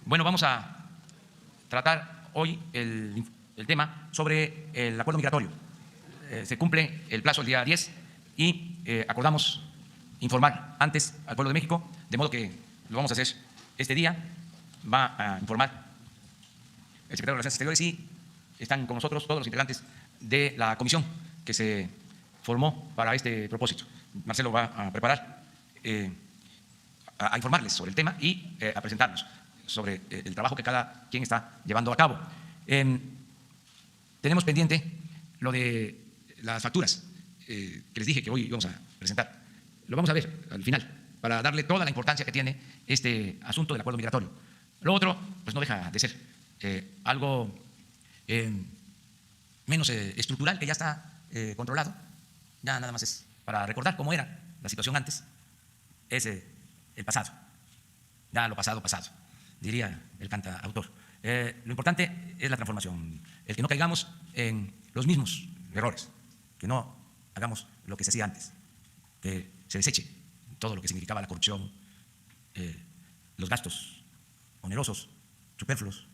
Bueno, vamos a tratar hoy el tema sobre el acuerdo migratorio. Se cumple el plazo el día 10 y acordamos informar antes al pueblo de México, de modo que lo vamos a hacer este día. Va a informar el secretario de Relaciones Exteriores y están con nosotros todos los integrantes de la comisión que se formó para este propósito. Marcelo va a preparar, a informarles sobre el tema y a presentarnos sobre el trabajo que cada quien está llevando a cabo. Tenemos pendiente lo de las facturas que les dije que hoy íbamos a presentar. Lo vamos a ver al final para darle toda la importancia que tiene este asunto del acuerdo migratorio. Lo otro, pues no deja de ser algo menos estructural, que ya está controlado. Ya nada más es para recordar cómo era la situación antes. Es el pasado, ya lo pasado, pasado, diría el cantautor. Lo importante es la transformación, el que no caigamos en los mismos errores, que no hagamos lo que se hacía antes, que se deseche todo lo que significaba la corrupción, los gastos onerosos, superfluos,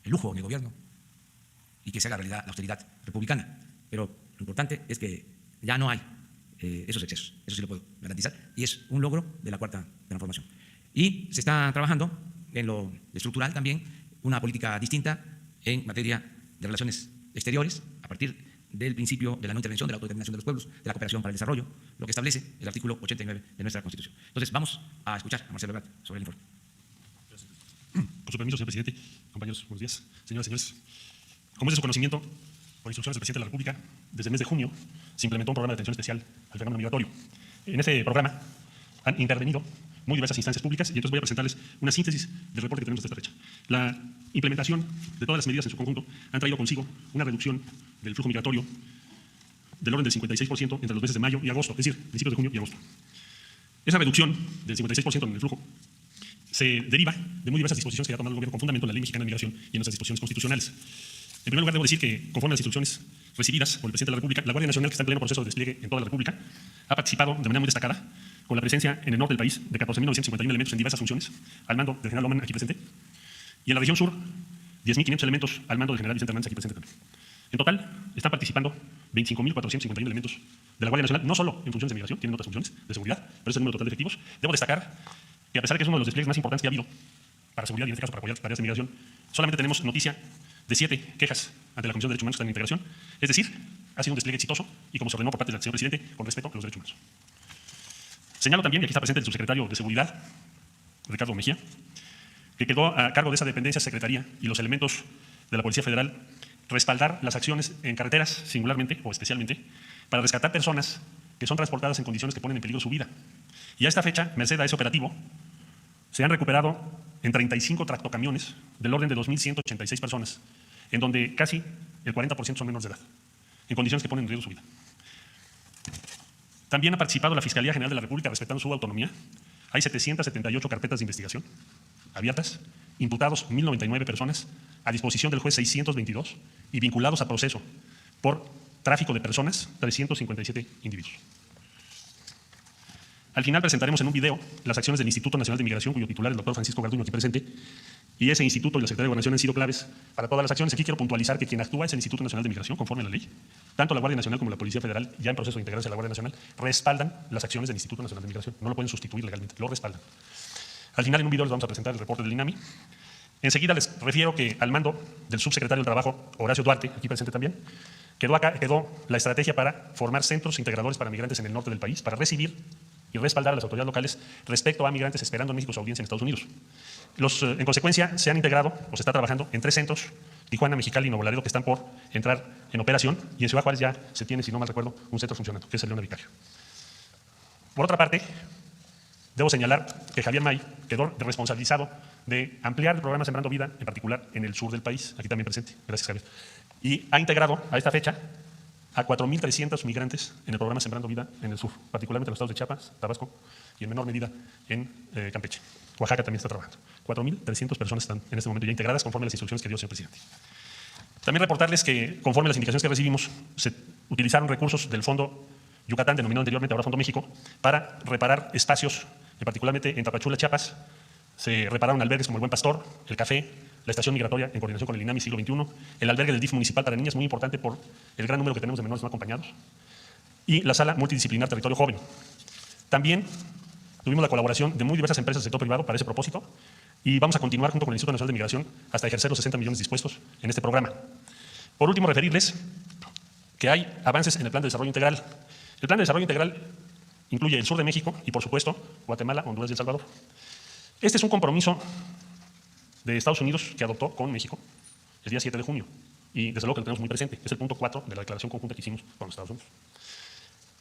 el lujo en el gobierno, y que se haga realidad la austeridad republicana. Pero lo importante es que ya no hay esos excesos, eso sí lo puedo garantizar, y es un logro de la cuarta transformación. Y se está trabajando en lo estructural también, una política distinta en materia de relaciones exteriores, a partir del principio de la no intervención, de la autodeterminación de los pueblos, de la cooperación para el desarrollo, lo que establece el artículo 89 de nuestra Constitución. Entonces, vamos a escuchar a Marcelo Ebrard sobre el informe. Con su permiso, señor presidente, compañeros, buenos días. Señoras y señores, como es de su conocimiento, por instrucciones del presidente de la República, desde el mes de junio se implementó un programa de atención especial al fenómeno migratorio. En este programa han intervenido muy diversas instancias públicas y entonces voy a presentarles una síntesis del reporte que tenemos hasta esta fecha. La implementación de todas las medidas en su conjunto han traído consigo una reducción del flujo migratorio del orden del 56% entre los meses de mayo y agosto, es decir, principios de junio y agosto. Esa reducción del 56% en el flujo se deriva de muy diversas disposiciones que ha tomado el gobierno con fundamento en la Ley Mexicana de Migración y en nuestras disposiciones constitucionales. En primer lugar, debo decir que, conforme a las instrucciones recibidas por el presidente de la República, la Guardia Nacional, que está en pleno proceso de despliegue en toda la República, ha participado de manera muy destacada con la presencia en el norte del país de 14.951 elementos en diversas funciones, al mando del general Loman, aquí presente, y en la región sur, 10.500 elementos al mando del general Vicente Hernández, aquí presente también. En total, están participando 25.451 elementos de la Guardia Nacional, no solo en funciones de migración, tienen otras funciones de seguridad, pero es el número total de efectivos. Debo destacar que, a pesar de que es uno de los despliegues más importantes que ha habido para seguridad y en este caso para apoyar tareas de migración, solamente tenemos noticia de 7 quejas ante la Comisión de Derechos Humanos que están en integración. Es decir, ha sido un despliegue exitoso y como se ordenó por parte del señor presidente, con respeto a los derechos humanos. Señalo también, y aquí está presente el subsecretario de Seguridad, Ricardo Mejía, que quedó a cargo de esa dependencia, secretaría y los elementos de la Policía Federal respaldar las acciones en carreteras singularmente o especialmente para rescatar personas que son transportadas en condiciones que ponen en peligro su vida. Y a esta fecha, merced a ese operativo, se han recuperado en 35 tractocamiones del orden de 2.186 personas, en donde casi el 40% son menores de edad, en condiciones que ponen en riesgo su vida. También ha participado la Fiscalía General de la República respetando su autonomía. Hay 778 carpetas de investigación abiertas, imputados 1.099 personas, a disposición del juez 622 y vinculados a proceso por tráfico de personas 357 individuos. Al final presentaremos en un video las acciones del Instituto Nacional de Migración, cuyo titular es el doctor Francisco Garduño, aquí presente, y ese instituto y la Secretaría de Gobernación han sido claves para todas las acciones. Aquí quiero puntualizar que quien actúa es el Instituto Nacional de Migración, conforme a la ley. Tanto la Guardia Nacional como la Policía Federal, ya en proceso de integrarse a la Guardia Nacional, respaldan las acciones del Instituto Nacional de Migración. No lo pueden sustituir legalmente, lo respaldan. Al final, en un video les vamos a presentar el reporte del INAMI. Enseguida les refiero que al mando del subsecretario del Trabajo, Horacio Duarte, aquí presente también, quedó la estrategia para formar centros integradores para migrantes en el norte del país, para recibir y respaldar a las autoridades locales respecto a migrantes esperando en México su audiencia en Estados Unidos. En consecuencia, se han integrado o se está trabajando en 3 centros, Tijuana, Mexicali y Nuevo Laredo, que están por entrar en operación, y en Ciudad Juárez ya se tiene, si no mal recuerdo, un centro funcionando, que es el León Vicario. Por otra parte, debo señalar que Javier May quedó responsabilizado de ampliar el programa Sembrando Vida, en particular en el sur del país, aquí también presente, gracias Javier, y ha integrado a esta fecha a 4.300 migrantes en el programa Sembrando Vida en el sur, particularmente en los estados de Chiapas, Tabasco y en menor medida en Campeche. Oaxaca también está trabajando. 4.300 personas están en este momento ya integradas conforme a las instrucciones que dio el señor presidente. También reportarles que, conforme a las indicaciones que recibimos, se utilizaron recursos del Fondo Yucatán, denominado anteriormente ahora Fondo México, para reparar espacios, particularmente en Tapachula, Chiapas, Se repararon albergues como el Buen Pastor, el Café, la estación migratoria en coordinación con el INAMI siglo XXI, el albergue del DIF municipal para niñas, muy importante por el gran número que tenemos de menores no acompañados, y la sala multidisciplinar Territorio Joven. También tuvimos la colaboración de muy diversas empresas del sector privado para ese propósito y vamos a continuar junto con el Instituto Nacional de Migración hasta ejercer los 60 millones dispuestos en este programa. Por último, referirles que hay avances en el Plan de Desarrollo Integral. El Plan de Desarrollo Integral incluye el sur de México y, por supuesto, Guatemala, Honduras y El Salvador. Este es un compromiso de Estados Unidos que adoptó con México el día 7 de junio y, desde luego, que lo tenemos muy presente. Es el punto 4 de la declaración conjunta que hicimos con los Estados Unidos.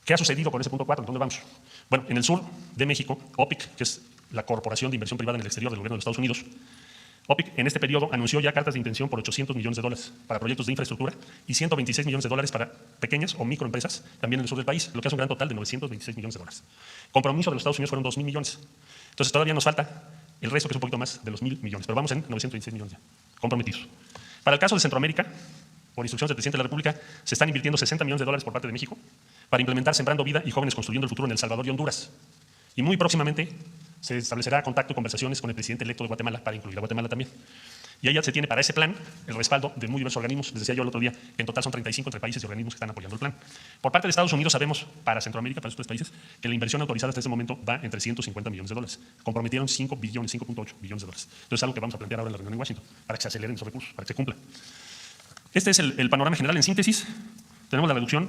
¿Qué ha sucedido con ese punto 4? ¿En dónde vamos? Bueno, en el sur de México, OPIC, que es la Corporación de Inversión Privada en el Exterior del Gobierno de los Estados Unidos, OPIC en este periodo anunció ya cartas de intención por $800 millones para proyectos de infraestructura y $126 millones para pequeñas o microempresas también en el sur del país, lo que hace un gran total de $926 millones. Compromiso de los Estados Unidos fueron $2,000 millones. Entonces todavía nos falta el resto, que es un poquito más de los $1,000 millones, pero vamos en 926 millones ya, comprometidos. Para el caso de Centroamérica, por instrucciones del presidente de la República, se están invirtiendo $60 millones por parte de México para implementar Sembrando Vida y Jóvenes Construyendo el Futuro en El Salvador y Honduras. Y muy próximamente se establecerá contacto y conversaciones con el presidente electo de Guatemala para incluir a Guatemala también. Y ahí ya se tiene para ese plan el respaldo de muy diversos organismos. Les decía yo el otro día que en total son 35 entre países y organismos que están apoyando el plan. Por parte de Estados Unidos sabemos, para Centroamérica, para estos tres países, que la inversión autorizada hasta este momento va en $350 millones. Comprometieron 5.8 billones. Entonces es algo que vamos a plantear ahora en la reunión en Washington, para que se aceleren esos recursos, para que se cumpla. Este es el panorama general. En síntesis, tenemos la reducción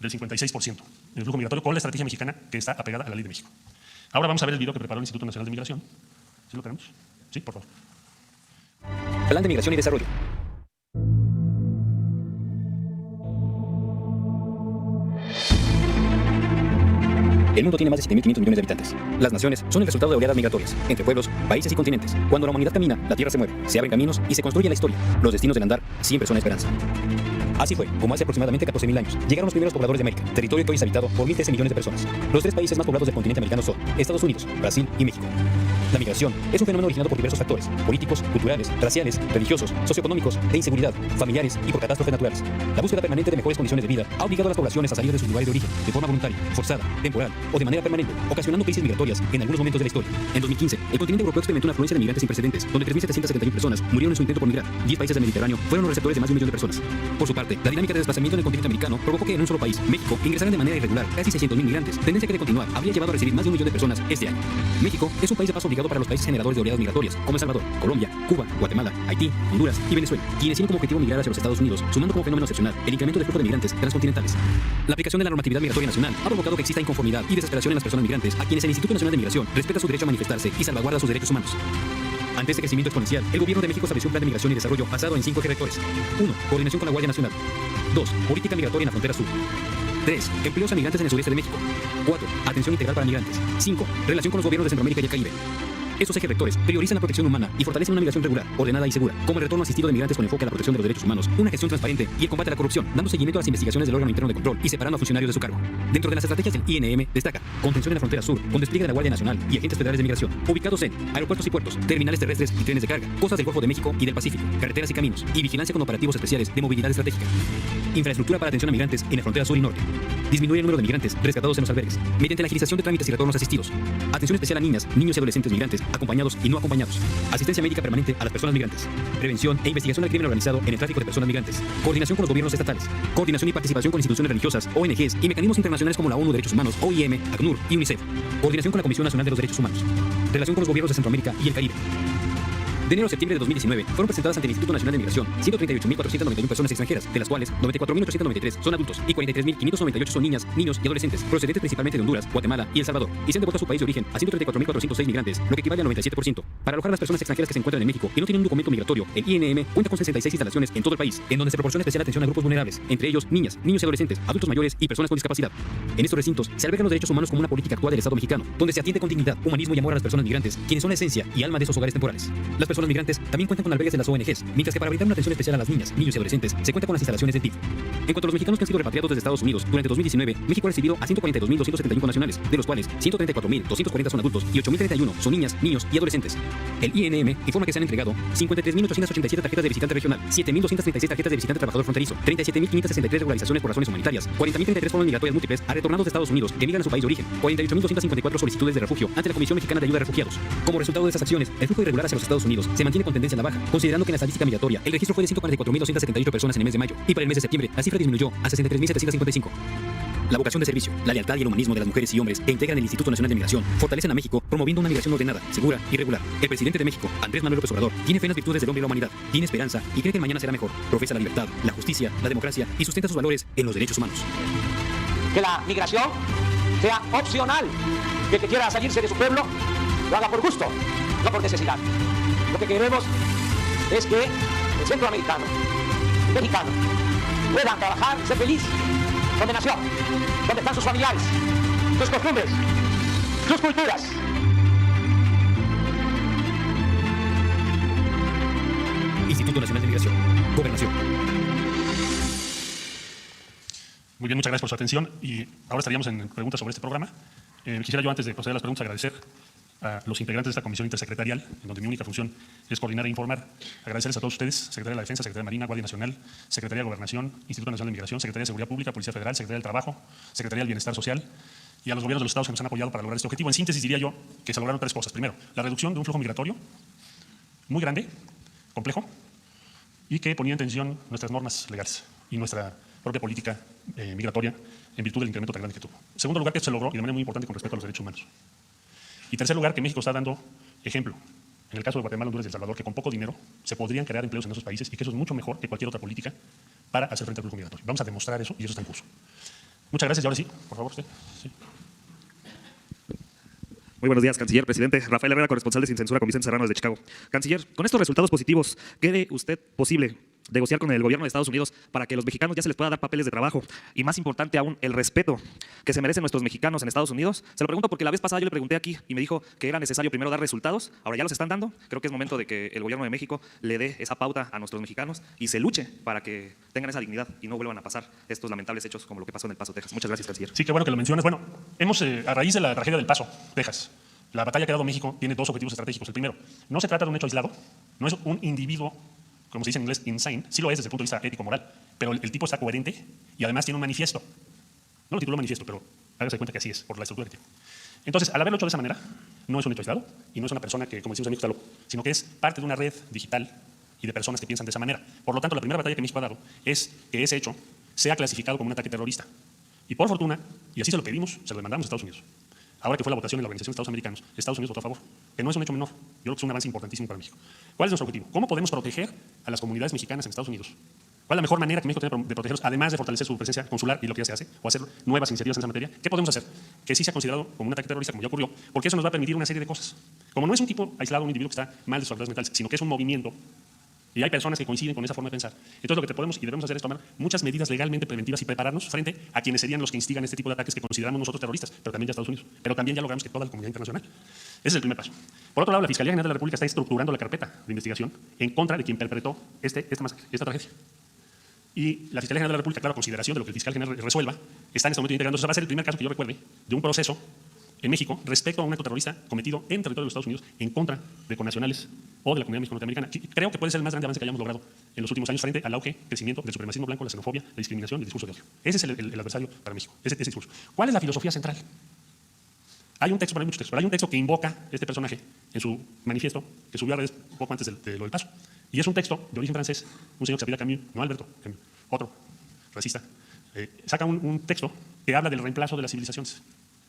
del 56% en el flujo migratorio con la estrategia mexicana que está apegada a la ley de México. Ahora vamos a ver el video que preparó el Instituto Nacional de Migración. ¿Sí lo tenemos? Sí, por favor. Plan de Migración y Desarrollo. El mundo tiene más de 7.500 millones de habitantes. Las naciones son el resultado de oleadas migratorias, entre pueblos, países y continentes. Cuando la humanidad camina, la tierra se mueve, se abren caminos y se construye la historia. Los destinos del andar siempre son la esperanza. Así fue, como hace aproximadamente 14.000 años, llegaron los primeros pobladores de América, territorio que hoy es habitado por 1.013 millones de personas. Los tres países más poblados del continente americano son Estados Unidos, Brasil y México. La migración es un fenómeno originado por diversos factores, políticos, culturales, raciales, religiosos, socioeconómicos, de inseguridad, familiares y por catástrofes naturales. La búsqueda permanente de mejores condiciones de vida ha obligado a las poblaciones a salir de sus lugares de origen, de forma voluntaria, forzada, temporal o de manera permanente, ocasionando crisis migratorias en algunos momentos de la historia. En 2015, el continente europeo experimentó una afluencia de migrantes sin precedentes, donde 3.771 personas murieron en su intento por migrar. 10 países del Mediterráneo fueron los receptores de más de 1 millón de personas. Por su parte, la dinámica de desplazamiento en el continente americano provocó que en un solo país, México, ingresaran de manera irregular casi 600.000 migrantes, tendencia que de continuar habría llevado a recibir más de 1 millón de personas este año. México es un país de paso obligado para los países generadores de oleadas migratorias, como El Salvador, Colombia, Cuba, Guatemala, Haití, Honduras y Venezuela, quienes tienen como objetivo migrar hacia los Estados Unidos, sumando como fenómeno excepcional el incremento del flujo de migrantes transcontinentales. La aplicación de la normatividad migratoria nacional ha provocado que exista inconformidad y desesperación en las personas migrantes, a quienes el Instituto Nacional de Migración respeta su derecho a manifestarse y salvaguarda sus derechos humanos. Ante este crecimiento exponencial, el Gobierno de México estableció un plan de migración y desarrollo basado en 5 ejes rectores. 1. Coordinación con la Guardia Nacional. 2. Política migratoria en la frontera sur. 3. Empleos a migrantes en el sureste de México. 4. Atención integral para migrantes. 5. Relación con los gobiernos de Centroamérica y el Caribe. Estos ejes rectores priorizan la protección humana y fortalecen una migración regular, ordenada y segura, como el retorno asistido de migrantes con enfoque a la protección de los derechos humanos, una gestión transparente y el combate a la corrupción, dando seguimiento a las investigaciones del órgano interno de control y separando a funcionarios de su cargo. Dentro de las estrategias del INM destaca contención en la frontera sur, con despliegue de la Guardia Nacional y agentes federales de migración, ubicados en aeropuertos y puertos, terminales terrestres y trenes de carga, costas del Golfo de México y del Pacífico, carreteras y caminos, y vigilancia con operativos especiales de movilidad estratégica. Infraestructura para atención a migrantes en la frontera sur y norte. Disminuir el número de migrantes rescatados en los albergues, mediante la agilización de trámites y retornos asistidos. Atención especial a niñas, niños y adolescentes migrantes, acompañados y no acompañados. Asistencia médica permanente a las personas migrantes. Prevención e investigación del crimen organizado en el tráfico de personas migrantes. Coordinación con los gobiernos estatales. Coordinación y participación con instituciones religiosas, ONGs y mecanismos internacionales como la ONU Derechos Humanos, OIM, ACNUR y UNICEF. Coordinación con la Comisión Nacional de los Derechos Humanos. Relación con los gobiernos de Centroamérica y el Caribe. De enero a septiembre de 2019 fueron presentadas ante el Instituto Nacional de Migración 138.491 personas extranjeras, de las cuales 94.893 son adultos y 43.598 son niñas, niños y adolescentes, procedentes principalmente de Honduras, Guatemala y El Salvador, y se han devuelto a su país de origen a 134.406 migrantes, lo que equivale al 97%. Para alojar a las personas extranjeras que se encuentran en México y no tienen un documento migratorio, el INM cuenta con 66 instalaciones en todo el país, en donde se proporciona especial atención a grupos vulnerables, entre ellos niñas, niños y adolescentes, adultos mayores y personas con discapacidad. En estos recintos se albergan los derechos humanos como una política actual del Estado mexicano, donde se atiende con dignidad, humanismo y amor a las personas migrantes, quienes son la esencia y alma de esos hogares temporales. Las personas migrantes también cuentan con albergues de las ONGs, mientras que para brindar una atención especial a las niñas, niños y adolescentes se cuenta con las instalaciones del DIF. En cuanto a los mexicanos que han sido repatriados desde Estados Unidos, durante 2019, México ha recibido a 142.271 nacionales, de los cuales 134.240 son adultos y 8.031 son niñas, niños y adolescentes. El INM informa que se han entregado 53.887 tarjetas de visitante regional, 7.236 tarjetas de visitante trabajador fronterizo, 37.563 regularizaciones por razones humanitarias, 40.033 formas migratorias múltiples a retornados de Estados Unidos que migran a su país de origen, 48.254 solicitudes de refugio ante la Comisión Mexicana de Ayuda a Refugiados. Como resultado de estas acciones, el flujo irregular hacia los Estados Unidos se mantiene con tendencia a la baja, considerando que en la estadística migratoria el registro fue de 144.278 personas en el mes de mayo y para el mes de septiembre la cifra disminuyó a 63.755. La vocación de servicio, la lealtad y el humanismo de las mujeres y hombres que integran el Instituto Nacional de Migración fortalecen a México promoviendo una migración ordenada, segura y regular. El presidente de México, Andrés Manuel López Obrador, tiene fe en las virtudes del hombre y la humanidad, tiene esperanza y cree que el mañana será mejor. Profesa la libertad, la justicia, la democracia y sustenta sus valores en los derechos humanos. Que la migración sea opcional, que el que quiera salirse de su pueblo lo haga por gusto, no por necesidad. Lo que queremos es que el centroamericano, el mexicano, puedan trabajar y ser feliz donde nació, donde están sus familiares, sus costumbres, sus culturas. Instituto Nacional de Migración, Gobernación. Muy bien, muchas gracias por su atención. Y ahora estaríamos en preguntas sobre este programa. Quisiera yo, antes de proceder a las preguntas, agradecer a los integrantes de esta comisión intersecretarial, en donde mi única función es coordinar e informar. Agradecerles a todos ustedes, Secretaría de la Defensa, Secretaría de Marina, Guardia Nacional, Secretaría de Gobernación, Instituto Nacional de Migración, Secretaría de Seguridad Pública, Policía Federal, Secretaría del Trabajo, Secretaría del Bienestar Social, y a los gobiernos de los estados que nos han apoyado para lograr este objetivo. En síntesis, diría yo que se lograron tres cosas. Primero, la reducción de un flujo migratorio muy grande, complejo, y que ponía en tensión nuestras normas legales y nuestra propia política migratoria en virtud del incremento tan grande que tuvo. En segundo lugar, que esto se logró y de manera muy importante con respecto a los derechos humanos. Y tercer lugar, que México está dando ejemplo. En el caso de Guatemala, Honduras y El Salvador, que con poco dinero se podrían crear empleos en esos países y que eso es mucho mejor que cualquier otra política para hacer frente al flujo migratorio. Vamos a demostrar eso y eso está en curso. Muchas gracias y ahora sí, por favor, usted. Sí. Muy buenos días, canciller, presidente. Rafael Herrera, corresponsal de Sin Censura con Vicente Serrano desde Chicago. Canciller, con estos resultados positivos, ¿cree usted posible negociar con el gobierno de Estados Unidos para que los mexicanos ya se les pueda dar papeles de trabajo? Y más importante aún, el respeto que se merecen nuestros mexicanos en Estados Unidos. Se lo pregunto porque la vez pasada yo le pregunté aquí y me dijo que era necesario primero dar resultados. Ahora ya los están dando. Creo que es momento de que el gobierno de México le dé esa pauta a nuestros mexicanos y se luche para que tengan esa dignidad y no vuelvan a pasar estos lamentables hechos como lo que pasó en El Paso, Texas. Muchas gracias, canciller. Sí, qué bueno que lo mencionas. Bueno, hemos, a raíz de la tragedia del Paso, Texas, la batalla que ha dado México tiene dos objetivos estratégicos. El primero, no se trata de un hecho aislado, no es un individuo, como se dice en inglés, insane, sí lo es desde el punto de vista ético-moral, pero el tipo está coherente y además tiene un manifiesto. No lo tituló manifiesto, pero hágase cuenta que así es, por la estructura que tiene. Entonces, al haberlo hecho de esa manera, no es un hecho aislado y no es una persona que, como decimos amigos, está loco, sino que es parte de una red digital y de personas que piensan de esa manera. Por lo tanto, la primera batalla que México ha dado es que ese hecho sea clasificado como un ataque terrorista. Y por fortuna, y así se lo pedimos, se lo demandamos a Estados Unidos. Ahora que fue la votación en la Organización de Estados Americanos, Estados Unidos votó a favor, que no es un hecho menor. Yo creo que es un avance importantísimo para México. ¿Cuál es nuestro objetivo? ¿Cómo podemos proteger a las comunidades mexicanas en Estados Unidos? ¿Cuál es la mejor manera que México tiene de protegerlos, además de fortalecer su presencia consular y lo que ya se hace, o hacer nuevas iniciativas en esa materia? ¿Qué podemos hacer? Que sí sea considerado como un ataque terrorista, como ya ocurrió, porque eso nos va a permitir una serie de cosas. Como no es un tipo aislado, un individuo que está mal de sus facultades mentales, sino que es un movimiento, y hay personas que coinciden con esa forma de pensar. Entonces, lo que podemos y debemos hacer es tomar muchas medidas legalmente preventivas y prepararnos frente a quienes serían los que instigan este tipo de ataques que consideramos nosotros terroristas, pero también ya Estados Unidos. Pero también ya logramos que toda la comunidad internacional. Ese es el primer paso. Por otro lado, la Fiscalía General de la República está estructurando la carpeta de investigación en contra de quien perpetró esta tragedia. Y la Fiscalía General de la República, claro, a consideración de lo que el fiscal general resuelva, está en este momento integrando. Va a ser el primer caso que yo recuerde de un proceso en México respecto a un acto terrorista cometido en territorio de los Estados Unidos en contra de connacionales o de la comunidad mexicano-norteamericana. Creo que puede ser el más grande avance que hayamos logrado en los últimos años frente al auge, crecimiento del supremacismo blanco, la xenofobia, la discriminación y el discurso de odio. Ese es el adversario para México, ese discurso. ¿Cuál es la filosofía central? Hay un texto, pero hay muchos textos, pero hay un texto que invoca este personaje en su manifiesto que subió a redes un poco antes de lo del Paso. Y es un texto de origen francés, un señor que se apellida Camus, no Alberto Camus, otro racista, saca un texto que habla del reemplazo de las civilizaciones.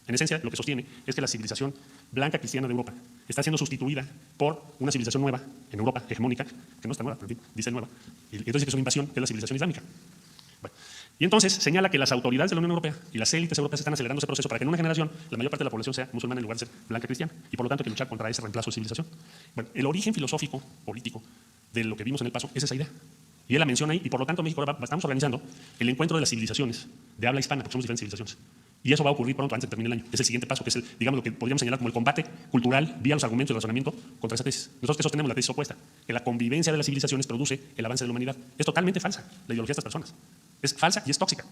En esencia, lo que sostiene es que la civilización blanca cristiana de Europa está siendo sustituida por una civilización nueva en Europa, hegemónica, que no está nueva, pero en fin, dice nueva, y entonces dice que es una invasión, que es la civilización islámica. Bueno, y entonces señala que las autoridades de la Unión Europea y las élites europeas están acelerando ese proceso para que en una generación la mayor parte de la población sea musulmana en lugar de ser blanca cristiana, y por lo tanto hay que luchar contra ese reemplazo de civilización. Bueno, el origen filosófico, político, de lo que vimos en El Paso es esa idea. Y él la menciona ahí, y por lo tanto México ahora estamos organizando el encuentro de las civilizaciones de habla hispana, porque somos diferentes civilizaciones. Y eso va a ocurrir pronto, antes de que termine el año. Es el siguiente paso, que es digamos, lo que podríamos señalar como el combate cultural vía los argumentos y el razonamiento contra esa tesis. Nosotros que sostenemos la tesis opuesta, que la convivencia de las civilizaciones produce el avance de la humanidad. Es totalmente falsa la ideología de estas personas. Es falsa y es tóxica.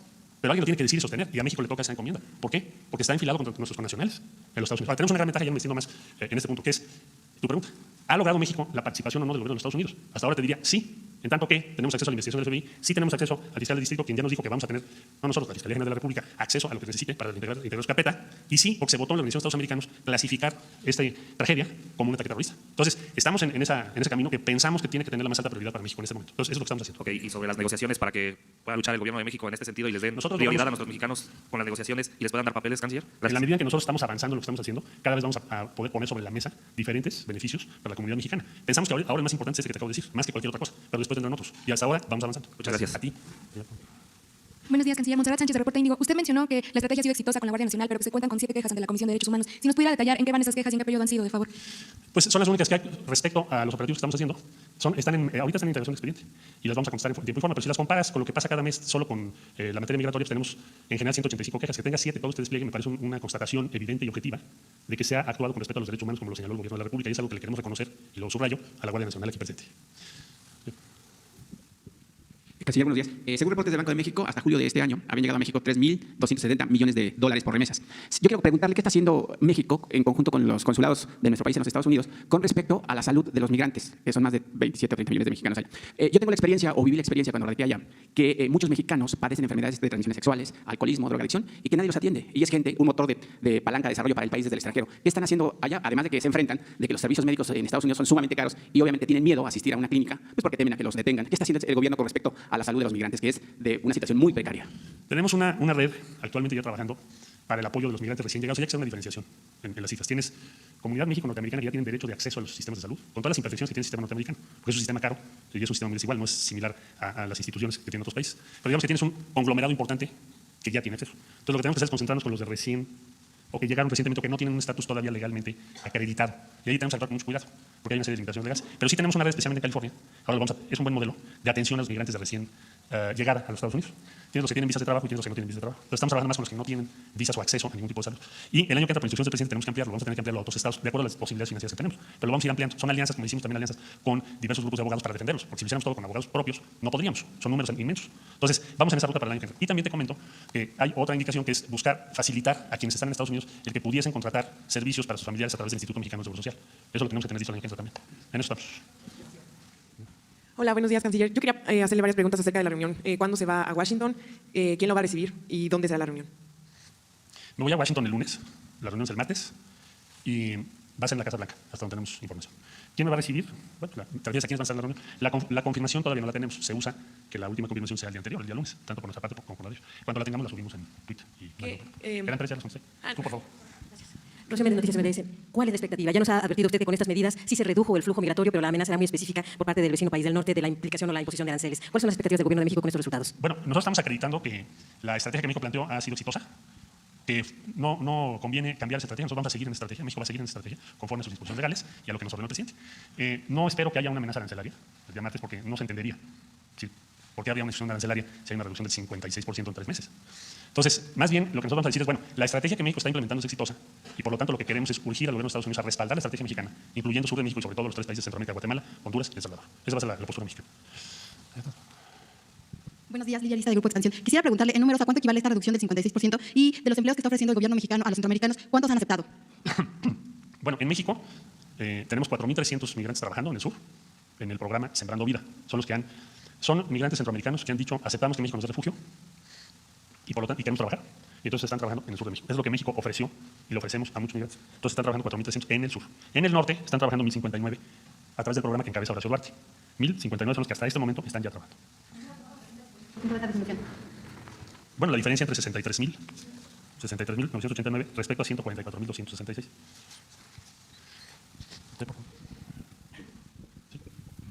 Pero alguien lo tiene que decir y sostener, y a México le toca esa encomienda. ¿Por qué? Porque está enfilado contra nuestros connacionales en los Estados Unidos. Ahora, tenemos una gran ventaja, ya me extiendo más en este punto, que es tu pregunta. ¿Ha logrado México la participación o no del gobierno de los Estados Unidos? Hasta ahora te diría sí. En tanto que tenemos acceso a la investigación del FBI, sí tenemos acceso al fiscal del distrito, quien ya nos dijo que vamos a tener, no nosotros, la Fiscalía General de la República, acceso a lo que necesite para integrar su carpeta. Y sí, porque se votó en la Organización de Estados Americanos clasificar esta tragedia como un ataque terrorista. Entonces, estamos en ese camino que pensamos que tiene que tener la más alta prioridad para México en este momento. Entonces, eso es lo que estamos haciendo. Ok, y sobre las negociaciones para que pueda luchar el gobierno de México en este sentido y les den Nosotros prioridad a nuestros mexicanos con las negociaciones y les puedan dar papeles, canciller. En Gracias. la medida en que nosotros estamos avanzando en lo que estamos haciendo, cada vez vamos a poder poner sobre la mesa diferentes beneficios para la comunidad mexicana. Pensamos que ahora el más importante es este que te acabo de decir, más que cualquier otra cosa, pero después tendrán otros. Y hasta ahora vamos avanzando. Muchas gracias. A ti. Buenos días, canciller. Montserrat Sánchez, de Reporte Índigo. Usted mencionó que la estrategia ha sido exitosa con la Guardia Nacional, pero que se cuentan con 7 quejas ante la Comisión de Derechos Humanos. Si nos pudiera detallar en qué van esas quejas y en qué periodo han sido, de favor. Pues son las únicas que hay respecto a los operativos que estamos haciendo. Ahorita están en integración de expediente y las vamos a contestar en tiempo y forma, pero si las comparas con lo que pasa cada mes solo con la materia migratoria, pues tenemos en general 185 quejas. Que tenga 7 todo este despliegue me parece una constatación evidente y objetiva de que se ha actuado con respecto a los derechos humanos, como lo señaló el gobierno de la República, y es algo que le queremos reconocer, y lo subrayo, a la Guardia Nacional aquí presente. Canciller, buenos días. Según reportes del Banco de México, hasta julio de este año habían llegado a México 3.270 millones de dólares por remesas. Yo quiero preguntarle qué está haciendo México en conjunto con los consulados de nuestro país en los Estados Unidos con respecto a la salud de los migrantes, que son más de 27 o 30 millones de mexicanos allá. Yo tengo la experiencia, o viví la experiencia cuando radiqué allá, que muchos mexicanos padecen enfermedades de transmisiones sexuales, alcoholismo, drogadicción, y que nadie los atiende. Y es gente, un motor de palanca de desarrollo para el país desde el extranjero. ¿Qué están haciendo allá? Además de que se enfrentan de que los servicios médicos en Estados Unidos son sumamente caros y obviamente tienen miedo a asistir a una clínica, pues porque temen a que los detengan. ¿Qué está haciendo el gobierno con respecto a la salud de los migrantes, que es de una situación muy precaria? Tenemos una red actualmente ya trabajando para el apoyo de los migrantes recién llegados. Y hay que hacer una diferenciación en las cifras. Tienes comunidad México-norteamericana que ya tienen derecho de acceso a los sistemas de salud, con todas las imperfecciones que tiene el sistema norteamericano, porque es un sistema caro y es un sistema muy desigual, no es similar a las instituciones que tienen otros países. Pero digamos que tienes un conglomerado importante que ya tiene acceso. Entonces lo que tenemos que hacer es concentrarnos con los de recién, o que llegaron recientemente, o que no tienen un estatus todavía legalmente acreditado. Y ahí tenemos que actuar con mucho cuidado, porque hay una serie de limitaciones legales. Pero sí tenemos una red, especialmente en California. Ahora es un buen modelo de atención a los migrantes de recién llegar a los Estados Unidos. Tienes los que tienen visas de trabajo y tienes los que no tienen visas de trabajo. Entonces estamos trabajando más con los que no tienen visas o acceso a ningún tipo de salud. Y el año que entra, por instrucciones del presidente, tenemos que ampliarlo. Vamos a tener que ampliarlo a otros estados de acuerdo a las posibilidades financieras que tenemos. Pero lo vamos a ir ampliando. Son alianzas, como decimos también, alianzas con diversos grupos de abogados para defenderlos. Porque si lo hiciéramos todo con abogados propios, no podríamos. Son números inmensos. Entonces, vamos en esa ruta para el año que entra. Y también te comento que hay otra indicación, que es buscar facilitar a quienes están en Estados Unidos el que pudiesen contratar servicios para sus familiares a través del Instituto Mexicano de Seguro Social. Eso lo tenemos que tener listo el año que entra también. En eso estamos. Hola, buenos días, canciller. Yo quería hacerle varias preguntas acerca de la reunión. ¿Cuándo se va a Washington? ¿Quién lo va a recibir? ¿Y dónde será la reunión? Me voy a Washington el lunes. La reunión es el martes. Y va a ser en la Casa Blanca, hasta donde tenemos información. ¿Quién me va a recibir? Bueno, ¿te refieres a quiénes van a estar en la reunión? La confirmación todavía no la tenemos. Se usa que la última confirmación sea el día anterior, el día lunes, tanto por nuestra parte como por la de ellos. Cuando la tengamos, la subimos en Twitter. Eran 3, ya las conté. Tú, por favor. Rocío Méndez, Noticias MBS. ¿Cuál es la expectativa? Ya nos ha advertido usted que con estas medidas sí se redujo el flujo migratorio, pero la amenaza era muy específica por parte del vecino país del norte de la implicación o la imposición de aranceles. ¿Cuáles son las expectativas del gobierno de México con estos resultados? Bueno, nosotros estamos acreditando que la estrategia que México planteó ha sido exitosa, que no conviene cambiar esa estrategia. Nosotros vamos a seguir en esa estrategia. México va a seguir en esa estrategia conforme a sus disposiciones legales y a lo que nos ordenó el presidente. No espero que haya una amenaza arancelaria el día martes, porque no se entendería. ¿Sí? ¿Por qué habría una discusión arancelaria si hay una reducción del 56% en 3 meses? Entonces, más bien, lo que nosotros vamos a decir es, bueno, la estrategia que México está implementando es exitosa y por lo tanto lo que queremos es urgir al gobierno de Estados Unidos a respaldar la estrategia mexicana, incluyendo sur de México y sobre todo los 3 países de Centroamérica, Guatemala, Honduras y El Salvador. Esa va a ser la postura mexicana. Buenos días, Lilia Lista de Grupo Expansión. Quisiera preguntarle en números a cuánto equivale esta reducción del 56% y de los empleos que está ofreciendo el gobierno mexicano a los centroamericanos, ¿cuántos han aceptado? Bueno, en México tenemos 4.300 migrantes trabajando en el sur, en el programa Sembrando Vida. Son migrantes centroamericanos que han dicho, aceptamos que México nos dé refugio y por lo tanto y queremos trabajar. Y entonces están trabajando en el sur de México. Es lo que México ofreció y lo ofrecemos a muchos migrantes. Entonces están trabajando 4.300 en el sur. En el norte están trabajando 1.059 a través del programa que encabeza Horacio Duarte. 1.059 son los que hasta este momento están ya trabajando. Bueno, la diferencia entre 63.989 respecto a 144.266.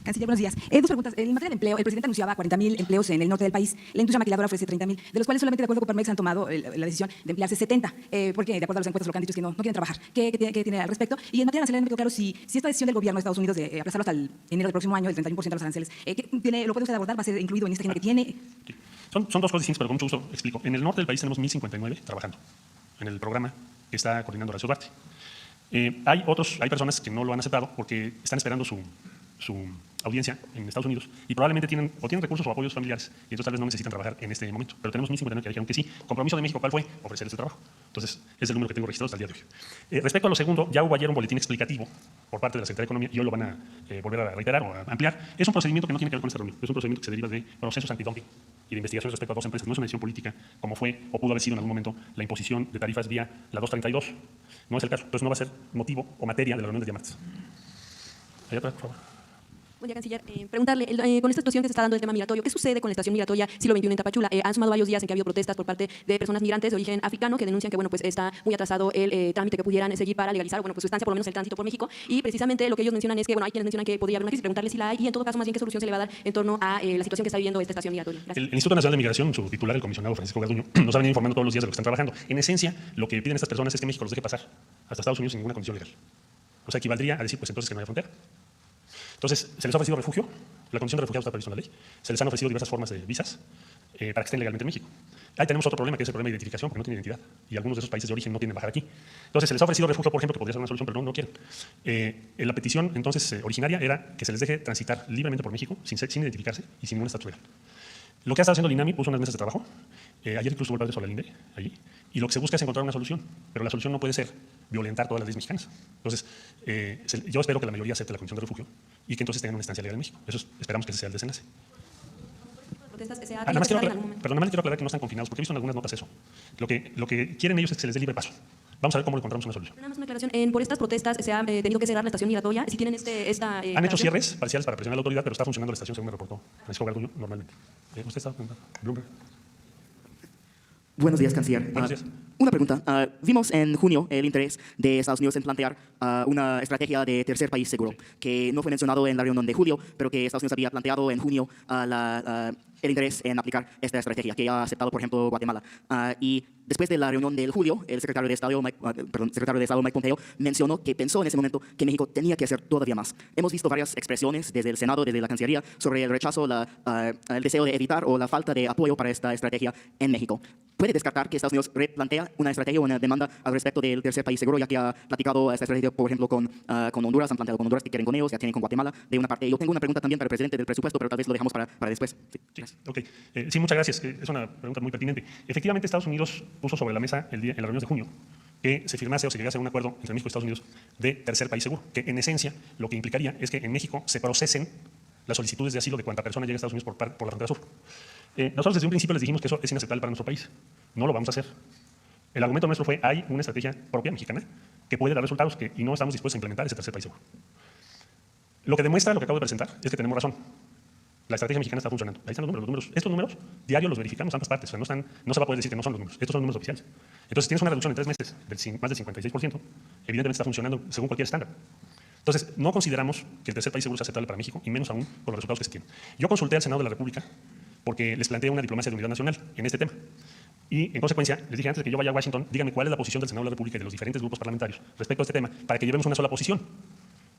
Canciller, buenos días. 2 preguntas. En materia de empleo, el presidente anunciaba 40.000 empleos en el norte del país. La industria maquiladora ofrece 30.000, de los cuales solamente de acuerdo con Coparmex han tomado la decisión de emplearse 70, porque de acuerdo a los encuestas lo que han dicho es que no quieren trabajar. ¿Qué tiene al respecto? Y en materia arancelaria, me quedó claro si esta decisión del gobierno de Estados Unidos de aplazarlo hasta el enero del próximo año, el 31% de los aranceles, ¿lo puede usted abordar? ¿Va a ser incluido en esta agenda que tiene? Sí. Son 2 cosas distintas, pero con mucho gusto explico. En el norte del país tenemos 1.059 trabajando. en el programa que está coordinando Horacio Duarte. Hay personas que no lo han aceptado porque están esperando su audiencia en Estados Unidos y probablemente tienen recursos o apoyos familiares y entonces tal vez no necesitan trabajar en este momento. Pero tenemos 1,059 que dijeron que sí. Compromiso de México, ¿cuál fue? Ofrecer este trabajo. Entonces, es el número que tengo registrado hasta el día de hoy. Respecto a lo segundo, ya hubo ayer un boletín explicativo por parte de la Secretaría de Economía y hoy lo van a volver a reiterar o a ampliar. Es un procedimiento que no tiene que ver con esta reunión. Es un procedimiento que se deriva de procesos antidumping y de investigaciones respecto a dos empresas. No es una decisión política como fue o pudo haber sido en algún momento la imposición de tarifas vía la 232. No es el caso. Entonces no va a ser motivo o materia de la reunión del día martes. Allá atrás, por favor. Buen día, canciller. Preguntarle, con esta situación que se está dando el tema migratorio, ¿qué sucede con la estación migratoria siglo XXI en Tapachula? Han sumado varios días en que ha habido protestas por parte de personas migrantes de origen africano que denuncian que pues está muy atrasado el trámite que pudieran seguir para legalizar pues su estancia, por lo menos el tránsito por México. Y precisamente lo que ellos mencionan es que hay quienes mencionan que podría haber una crisis. Preguntarle si la hay y en todo caso más bien qué solución se le va a dar en torno a la situación que está viviendo esta estación migratoria. El Instituto Nacional de Migración, su titular, el comisionado Francisco Garduño, nos ha venido informando todos los días de lo que están trabajando. En esencia, lo que piden estas personas es que México los deje pasar hasta Estados Unidos sin ninguna condición legal. O sea, equivaldría a decir, pues entonces que no haya frontera. Entonces, se les ha ofrecido refugio, la condición de refugiados está prevista en la ley, se les han ofrecido diversas formas de visas para que estén legalmente en México. Ahí tenemos otro problema, que es el problema de identificación, porque no tienen identidad, y algunos de esos países de origen no tienen bajar aquí. Entonces, se les ha ofrecido refugio, por ejemplo, que podría ser una solución, pero no quieren. La petición, entonces, originaria era que se les deje transitar libremente por México, sin identificarse y sin ningún estatus legal. Lo que ha estado haciendo el INAMI, puso unas mesas de trabajo, ayer incluso hubo el padre sobre el INDE, allí, y lo que se busca es encontrar una solución, pero la solución no puede ser violentar todas las leyes mexicanas. Entonces, yo espero que la mayoría acepte la condición de refugio y que entonces tengan una estancia legal en México. Esperamos que ese sea el desenlace. Nada más quiero aclarar que no están confinados, porque he visto en algunas notas eso. Lo que quieren ellos es que se les dé libre paso. Vamos a ver cómo encontramos una solución. Nada más una aclaración. Por estas protestas se ha tenido que cerrar la estación migratoria. Si tienen han hecho cierres parciales para presionar a la autoridad, pero está funcionando la estación según me reportó Francisco Garduño normalmente. ¿Usted está preguntando? Bloomberg. Buenos días, canciller. Buenos días. Una pregunta. Vimos en junio el interés de Estados Unidos en plantear una estrategia de tercer país seguro, que no fue mencionado en la reunión de julio, pero que Estados Unidos había planteado en junio el interés en aplicar esta estrategia, que ha aceptado, por ejemplo, Guatemala. Y después de la reunión del julio, el secretario de Estado Mike Pompeo mencionó que pensó en ese momento que México tenía que hacer todavía más. Hemos visto varias expresiones desde el Senado, desde la Cancillería, sobre el rechazo, el deseo de evitar o la falta de apoyo para esta estrategia en México. ¿Puede descartar que Estados Unidos replantea una estrategia o una demanda al respecto del tercer país seguro, ya que ha platicado esta estrategia, por ejemplo, con Honduras, han planteado con Honduras que quieren con ellos, ya tienen con Guatemala, de una parte? Yo tengo una pregunta también para el presidente del presupuesto, pero tal vez lo dejamos para después. Sí. Okay. Sí, muchas gracias. Es una pregunta muy pertinente. Efectivamente, Estados Unidos puso sobre la mesa en la reunión de junio que se firmase o se llegase a un acuerdo entre México y Estados Unidos de tercer país seguro, que en esencia lo que implicaría es que en México se procesen las solicitudes de asilo de cuanta persona llegue a Estados Unidos por la frontera sur. Nosotros desde un principio les dijimos que eso es inaceptable para nuestro país. No lo vamos a hacer. El argumento nuestro fue, hay una estrategia propia mexicana que puede dar resultados y no estamos dispuestos a implementar ese tercer país seguro. Lo que demuestra lo que acabo de presentar es que tenemos razón. La estrategia mexicana está funcionando. Ahí están los números. Estos números diarios los verificamos en ambas partes. O sea, no se va a poder decir que no son los números. Estos son números oficiales. Entonces, si tienes una reducción en 3 meses de más del 56%, evidentemente está funcionando según cualquier estándar. Entonces, no consideramos que el tercer país seguro sea aceptable para México, y menos aún con los resultados que se tienen. Yo consulté al Senado de la República porque les planteé una diplomacia de unidad nacional en este tema. Y, en consecuencia, les dije antes de que yo vaya a Washington, díganme cuál es la posición del Senado de la República y de los diferentes grupos parlamentarios respecto a este tema, para que llevemos una sola posición.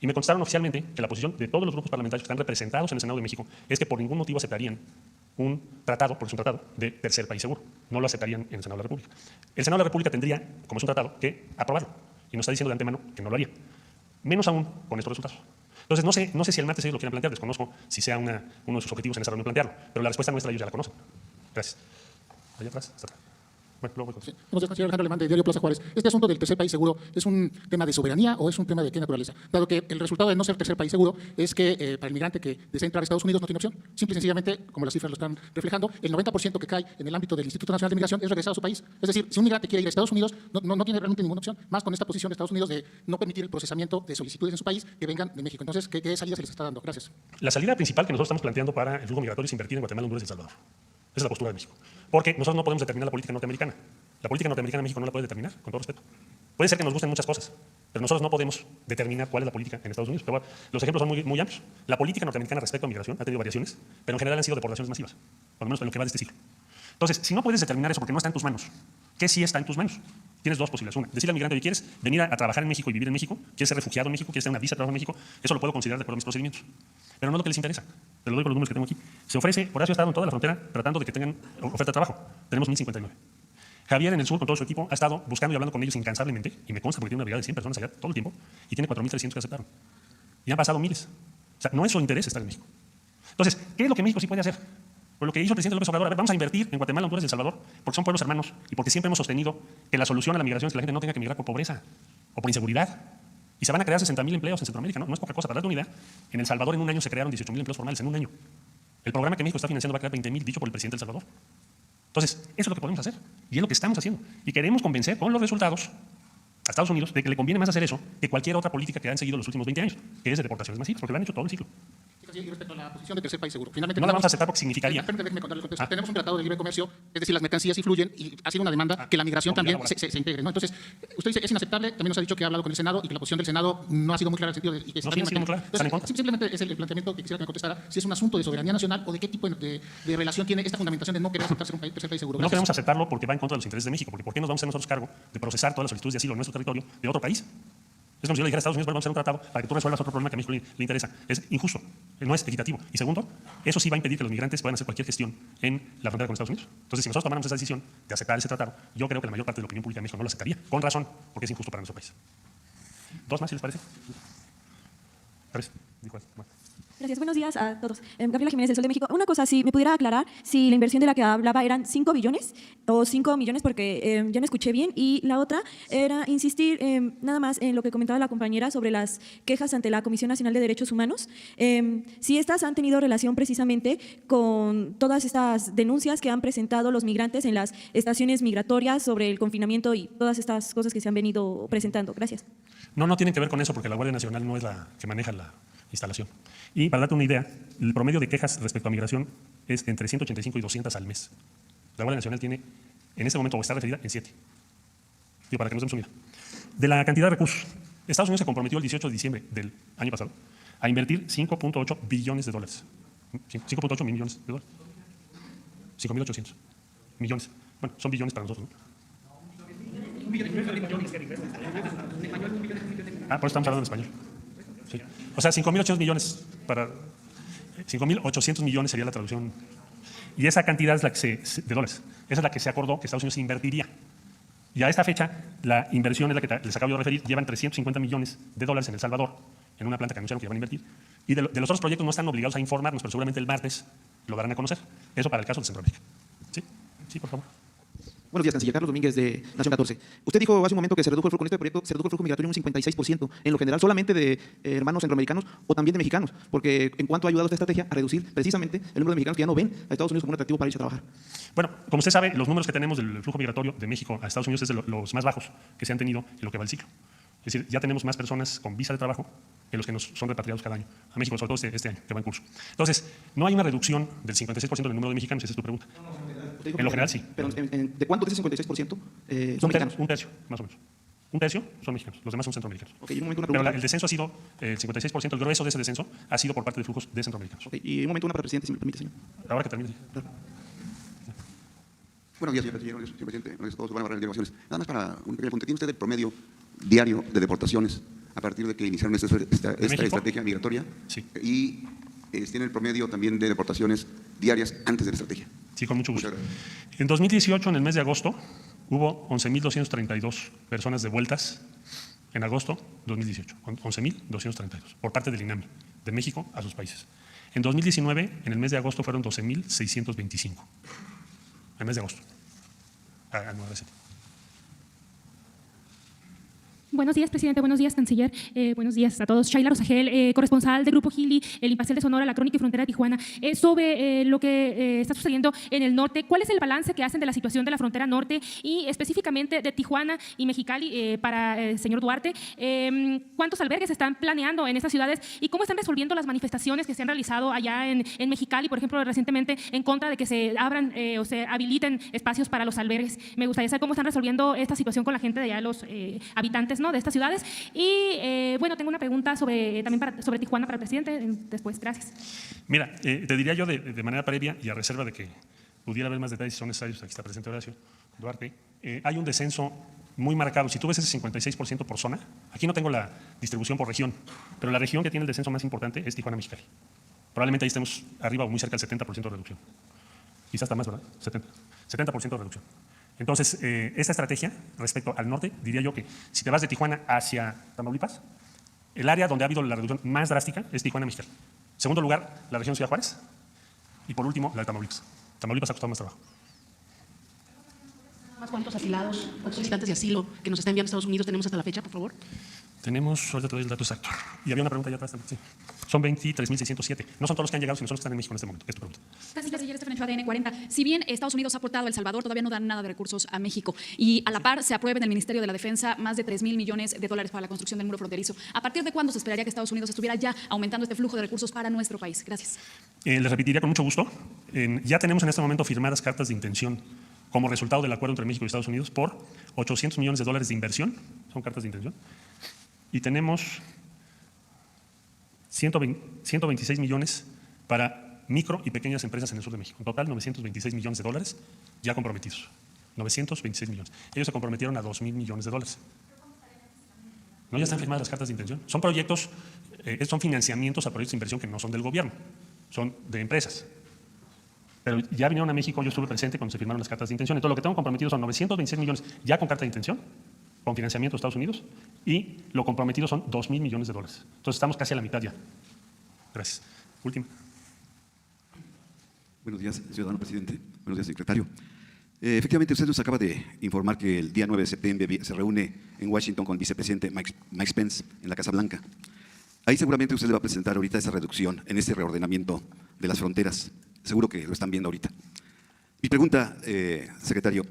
Y me contestaron oficialmente que la posición de todos los grupos parlamentarios que están representados en el Senado de México es que por ningún motivo aceptarían un tratado, porque es un tratado, de tercer país seguro. No lo aceptarían en el Senado de la República. El Senado de la República tendría, como es un tratado, que aprobarlo. Y nos está diciendo de antemano que no lo haría. Menos aún con estos resultados. Entonces, no sé si el martes ellos lo quieren plantear, desconozco si sea uno de sus objetivos en esa reunión plantearlo, pero la respuesta nuestra ellos ya la conocen. Gracias. Allá atrás, hasta atrás. Bueno, luego voy con... Buenos días, señor Alejandro Alemán, de Diario Plaza Juárez. ¿Este asunto del tercer país seguro es un tema de soberanía o es un tema de qué naturaleza? Dado que el resultado de no ser tercer país seguro es que para el migrante que desea entrar a Estados Unidos no tiene opción. Simple y sencillamente, como las cifras lo están reflejando, el 90% que cae en el ámbito del Instituto Nacional de Migración es regresado a su país. Es decir, si un migrante quiere ir a Estados Unidos, no tiene realmente ninguna opción, más con esta posición de Estados Unidos de no permitir el procesamiento de solicitudes en su país que vengan de México. Entonces, ¿qué salida se les está dando? Gracias. La salida principal que nosotros estamos planteando para el flujo migratorio es invertir en Guatemala, Honduras y El Salvador. Esa es la postura de México. Porque nosotros no podemos determinar la política norteamericana. La política norteamericana en México no la puede determinar, con todo respeto. Puede ser que nos gusten muchas cosas, pero nosotros no podemos determinar cuál es la política en Estados Unidos. Pero los ejemplos son muy amplios. La política norteamericana respecto a migración ha tenido variaciones, pero en general han sido deportaciones masivas, por lo menos en lo que va de este siglo. Entonces, si no puedes determinar eso porque no está en tus manos, ¿qué sí está en tus manos? Tienes dos posibilidades. Una, decirle al migrante que quieres venir a trabajar en México y vivir en México, quieres ser refugiado en México, quieres tener una visa de trabajo en México, eso lo puedo considerar de acuerdo a mis procedimientos. Pero no es lo que les interesa. Te lo doy con los números que tengo aquí. Se ofrece, Horacio ha estado en toda la frontera tratando de que tengan oferta de trabajo. Tenemos 1,059. Javier en el sur, con todo su equipo, ha estado buscando y hablando con ellos incansablemente, y me consta porque tiene una brigada de 100 personas allá todo el tiempo, y tiene 4.300 que aceptaron. Y han pasado miles. O sea, no es su interés estar en México. Entonces, ¿qué es lo que México sí puede hacer? Pues lo que hizo el presidente López Obrador, a ver, vamos a invertir en Guatemala, Honduras y El Salvador, porque son pueblos hermanos y porque siempre hemos sostenido que la solución a la migración es que la gente no tenga que migrar por pobreza o por inseguridad. Y se van a crear 60.000 empleos en Centroamérica, ¿no? No es poca cosa. Para darte una idea, en El Salvador en un año se crearon 18.000 empleos formales, en un año. El programa que México está financiando va a crear 20.000, dicho por el presidente de El Salvador. Entonces, eso es lo que podemos hacer y es lo que estamos haciendo. Y queremos convencer con los resultados a Estados Unidos de que le conviene más hacer eso que cualquier otra política que han seguido los últimos 20 años, que es de deportaciones masivas, porque lo han hecho todo el ciclo. Y respecto a la posición de tercer país seguro, finalmente no la vamos a aceptar porque significaría. Permíteme contarle el contexto. Tenemos un tratado de libre comercio, es decir, las mercancías sí fluyen y ha sido una demanda que la migración también se integre, ¿no? Entonces, usted dice es inaceptable, también nos ha dicho que ha hablado con el Senado y que la posición del Senado no ha sido muy clara en el sentido de y que no ha sido muy clara. Entonces, simplemente es el planteamiento que quisiera que me contestara si es un asunto de soberanía nacional o de qué tipo de relación tiene esta fundamentación de no querer aceptar ser un tercer país seguro. No queremos aceptarlo porque va en contra de los intereses de México, porque ¿por qué nos vamos a hacer nosotros cargo de procesar todas las solicitudes de asilo en nuestro territorio de otro país? Es como si yo le dijera a Estados Unidos, vamos a hacer un tratado para que tú resuelvas otro problema que a México le interesa. Es injusto, no es equitativo. Y segundo, eso sí va a impedir que los migrantes puedan hacer cualquier gestión en la frontera con Estados Unidos. Entonces, si nosotros tomáramos esa decisión de aceptar ese tratado, yo creo que la mayor parte de la opinión pública de México no lo aceptaría, con razón, porque es injusto para nuestro país. ¿Dos más, si les parece? ¿Tres? Dijo él. Bueno. Gracias, buenos días a todos. Gabriela Jiménez, del Sol de México. Una cosa, si me pudiera aclarar si la inversión de la que hablaba eran 5 billones o 5 millones, porque ya no escuché bien. Y la otra era insistir nada más en lo que comentaba la compañera sobre las quejas ante la Comisión Nacional de Derechos Humanos. Si estas han tenido relación precisamente con todas estas denuncias que han presentado los migrantes en las estaciones migratorias sobre el confinamiento y todas estas cosas que se han venido presentando. Gracias. No tienen que ver con eso, porque la Guardia Nacional no es la que maneja la instalación. Y para darte una idea, el promedio de quejas respecto a migración es entre 185 y 200 al mes. La Guardia Nacional tiene, en este momento, o está referida en 7. Digo, para que nos demos una idea. De la cantidad de recursos, Estados Unidos se comprometió el 18 de diciembre del año pasado a invertir 5.8 billones de dólares. 5.8 mil millones de dólares. 5.800 millones. Bueno, son billones para nosotros, ¿no? Por eso estamos hablando en español. Sí. O sea, 5.800 millones para 5.800 millones sería la traducción. Y esa cantidad es la que de dólares. Esa es la que se acordó que Estados Unidos invertiría. Y a esta fecha, la inversión es la que les acabo de referir. Llevan 350 millones de dólares en El Salvador, en una planta que anunciaron que iban a invertir. Y de los otros proyectos no están obligados a informarnos, pero seguramente el martes lo darán a conocer. Eso para el caso de Centroamérica. Sí, por favor. Buenos días, canciller. Carlos Domínguez, de Nación 14. Usted dijo hace un momento que se redujo el flujo, con este proyecto se redujo el flujo migratorio en un 56%, en lo general solamente de hermanos centroamericanos o también de mexicanos, porque en cuanto ha ayudado esta estrategia a reducir precisamente el número de mexicanos que ya no ven a Estados Unidos como un atractivo para irse a trabajar. Bueno, como usted sabe, los números que tenemos del flujo migratorio de México a Estados Unidos es de los más bajos que se han tenido en lo que va el ciclo. Es decir, ya tenemos más personas con visa de trabajo que los que nos son repatriados cada año a México, sobre todo este año, que va en curso. Entonces, no hay una reducción del 56% del número de mexicanos, esa es tu pregunta. En lo general, sí. Pero ¿de cuánto de ese 56% son mexicanos? Un tercio, más o menos. Un tercio son mexicanos, los demás son centroamericanos. Okay, un momento, una pregunta. Pero el descenso ha sido, el 56%, el grueso de ese descenso ha sido por parte de flujos de centroamericanos. Okay, y un momento, una para el presidente, si me permite, señor. Ahora que termine. Claro. Buenos días, señor presidente. Gracias a todos. Van a de grabaciones. Nada más para un pequeño apunte. ¿Tiene usted el promedio diario de deportaciones a partir de que iniciaron esta estrategia migratoria? Sí. Y tiene el promedio también de deportaciones diarias antes de la estrategia. Sí, con mucho gusto. En 2018, en el mes de agosto, hubo 11.232 personas devueltas en agosto 2018, 11.232 por parte del INAMI, de México a sus países. En 2019, en el mes de agosto, fueron 12.625. En el mes de agosto. Buenos días, presidente. Buenos días, canciller. Buenos días a todos. Shayla Rosagel, corresponsal del Grupo Gili, el Impastel de Sonora, la Crónica y Frontera de Tijuana. Sobre lo que está sucediendo en el norte, ¿cuál es el balance que hacen de la situación de la frontera norte y específicamente de Tijuana y Mexicali para el señor Duarte? ¿Cuántos albergues están planeando en estas ciudades y cómo están resolviendo las manifestaciones que se han realizado allá en Mexicali, por ejemplo, recientemente en contra de que se abran o se habiliten espacios para los albergues? Me gustaría saber cómo están resolviendo esta situación con la gente de allá, los habitantes, ¿no?, de estas ciudades. Y bueno, tengo una pregunta también sobre Tijuana para el presidente después. Gracias. Mira, te diría yo de manera previa y a reserva de que pudiera haber más detalles si son necesarios, aquí está presente Horacio Duarte, hay un descenso muy marcado. Si tú ves ese 56% por zona, aquí no tengo la distribución por región, pero la región que tiene el descenso más importante es Tijuana-Mexicali. Probablemente ahí estemos arriba o muy cerca del 70% de reducción. Quizás hasta más, ¿verdad? 70% de reducción. Entonces, esta estrategia respecto al norte, diría yo que si te vas de Tijuana hacia Tamaulipas, el área donde ha habido la reducción más drástica es Tijuana-Mexicali. Segundo lugar, la región Ciudad Juárez. Y por último, la de Tamaulipas. Tamaulipas ha costado más trabajo. ¿Cuántos asilados, cuántos solicitantes de asilo que nos está enviando Estados Unidos tenemos hasta la fecha, por favor? Tenemos, ahorita te doy el dato exacto. Y había una pregunta allá atrás también. Sí. Son 23.607. No son todos los que han llegado, sino son los que están en México en este momento. Es tu pregunta. Canciller Stephanie Ochoa, ADN 40. Si bien Estados Unidos ha aportado a El Salvador, todavía no dan nada de recursos a México. Y a la par se aprueba en el Ministerio de la Defensa más de 3,000 millones de dólares para la construcción del muro fronterizo. ¿A partir de cuándo se esperaría que Estados Unidos estuviera ya aumentando este flujo de recursos para nuestro país? Gracias. Les repetiría con mucho gusto. Ya tenemos en este momento firmadas cartas de intención como resultado del acuerdo entre México y Estados Unidos por 800 millones de dólares de inversión. Son cartas de intención. Y tenemos 126 millones para micro y pequeñas empresas en el sur de México. En total, 926 millones de dólares ya comprometidos. 926 millones. Ellos se comprometieron a 2,000 millones de dólares. No, ya están firmadas las cartas de intención. Son proyectos, son financiamientos a proyectos de inversión que no son del gobierno, son de empresas. Pero ya vinieron a México, yo estuve presente cuando se firmaron las cartas de intención. Entonces, lo que tengo comprometido son 926 millones ya con carta de intención, con financiamiento de Estados Unidos, y lo comprometido son 2,000 millones de dólares. Entonces, estamos casi a la mitad ya. Gracias. Última. Buenos días, ciudadano presidente. Buenos días, secretario. Efectivamente, usted nos acaba de informar que el día 9 de septiembre se reúne en Washington con el vicepresidente Mike Pence en la Casa Blanca. Ahí seguramente usted le va a presentar ahorita esa reducción, en ese reordenamiento de las fronteras. Seguro que lo están viendo ahorita. Mi pregunta, secretario,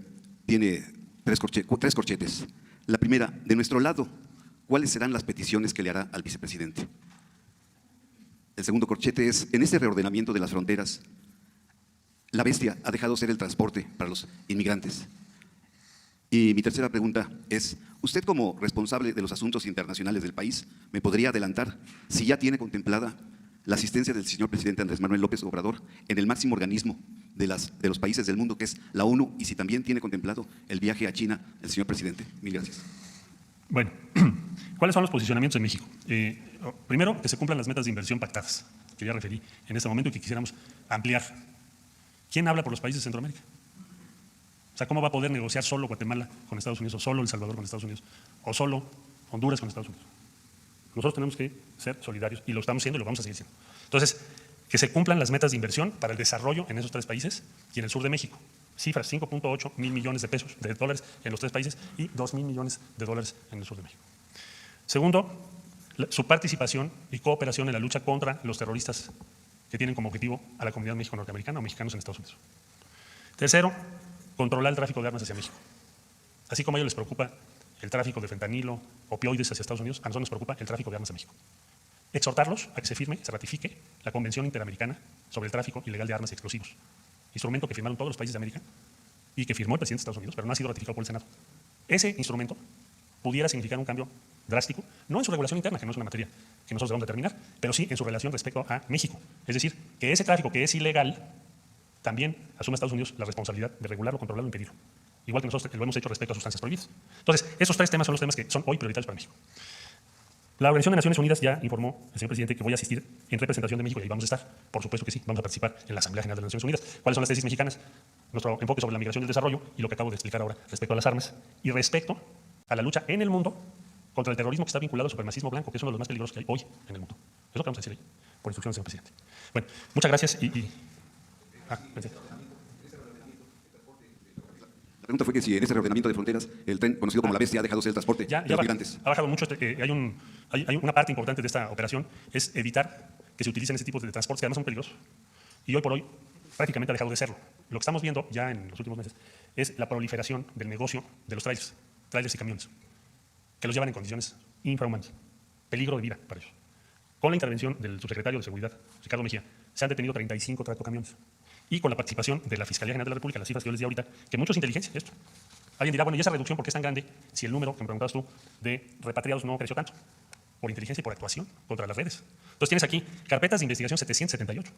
tiene tres corchetes. La primera, de nuestro lado, ¿cuáles serán las peticiones que le hará al vicepresidente? El segundo corchete es, en este reordenamiento de las fronteras, la bestia ha dejado de ser el transporte para los inmigrantes. Y mi tercera pregunta es, usted como responsable de los asuntos internacionales del país, ¿me podría adelantar si ya tiene contemplada la asistencia del señor presidente Andrés Manuel López Obrador en el máximo organismo de los países del mundo, que es la ONU, y si también tiene contemplado el viaje a China el señor presidente? Mil gracias. Bueno, ¿cuáles son los posicionamientos de México? Primero, que se cumplan las metas de inversión pactadas, que ya referí en este momento y que quisiéramos ampliar. ¿Quién habla por los países de Centroamérica? O sea, ¿cómo va a poder negociar solo Guatemala con Estados Unidos, o solo El Salvador con Estados Unidos, o solo Honduras con Estados Unidos? Nosotros tenemos que ser solidarios y lo estamos siendo y lo vamos a seguir siendo. Entonces, que se cumplan las metas de inversión para el desarrollo en esos tres países y en el sur de México. Cifras, 5.8 mil millones de dólares en los tres países y 2,000 millones de dólares en el sur de México. Segundo, su participación y cooperación en la lucha contra los terroristas que tienen como objetivo a la comunidad México-norteamericana o mexicanos en Estados Unidos. Tercero, controlar el tráfico de armas hacia México. Así como a ellos les preocupa el tráfico de fentanilo, opioides hacia Estados Unidos, a nosotros nos preocupa el tráfico de armas a México. Exhortarlos a que se firme, se ratifique la Convención Interamericana sobre el tráfico ilegal de armas y explosivos, instrumento que firmaron todos los países de América y que firmó el presidente de Estados Unidos, pero no ha sido ratificado por el Senado. Ese instrumento pudiera significar un cambio drástico, no en su regulación interna, que no es una materia que nosotros debemos determinar, pero sí en su relación respecto a México. Es decir, que ese tráfico que es ilegal, también asume Estados Unidos la responsabilidad de regularlo, controlarlo, impedirlo. Igual que nosotros lo hemos hecho respecto a sustancias prohibidas. Entonces, esos tres temas son los temas que son hoy prioritarios para México. La Organización de Naciones Unidas ya informó al señor presidente que voy a asistir en representación de México y ahí vamos a estar. Por supuesto que sí, vamos a participar en la Asamblea General de las Naciones Unidas. ¿Cuáles son las tesis mexicanas? Nuestro enfoque sobre la migración y el desarrollo y lo que acabo de explicar ahora respecto a las armas y respecto a la lucha en el mundo contra el terrorismo que está vinculado al supremacismo blanco, que es uno de los más peligrosos que hay hoy en el mundo. Es lo que vamos a decir ahí, por instrucción del señor presidente. Bueno, muchas gracias La pregunta fue que si en ese reordenamiento de fronteras el tren conocido como la bestia ha dejado de ser el transporte de los migrantes. Ha bajado mucho. Hay una parte importante de esta operación, es evitar que se utilicen ese tipo de transportes que además son peligrosos. Y hoy por hoy prácticamente ha dejado de serlo. Lo que estamos viendo ya en los últimos meses es la proliferación del negocio de los trailers y camiones, que los llevan en condiciones infrahumanas, peligro de vida para ellos. Con la intervención del subsecretario de Seguridad, Ricardo Mejía, se han detenido 35 tractocamiones. Y con la participación de la Fiscalía General de la República, las cifras que yo les di ahorita, que mucho es inteligencia esto. Alguien dirá, bueno, ¿y esa reducción por qué es tan grande si el número que me preguntabas tú de repatriados no creció tanto? Por inteligencia y por actuación contra las redes. Entonces tienes aquí carpetas de investigación 778,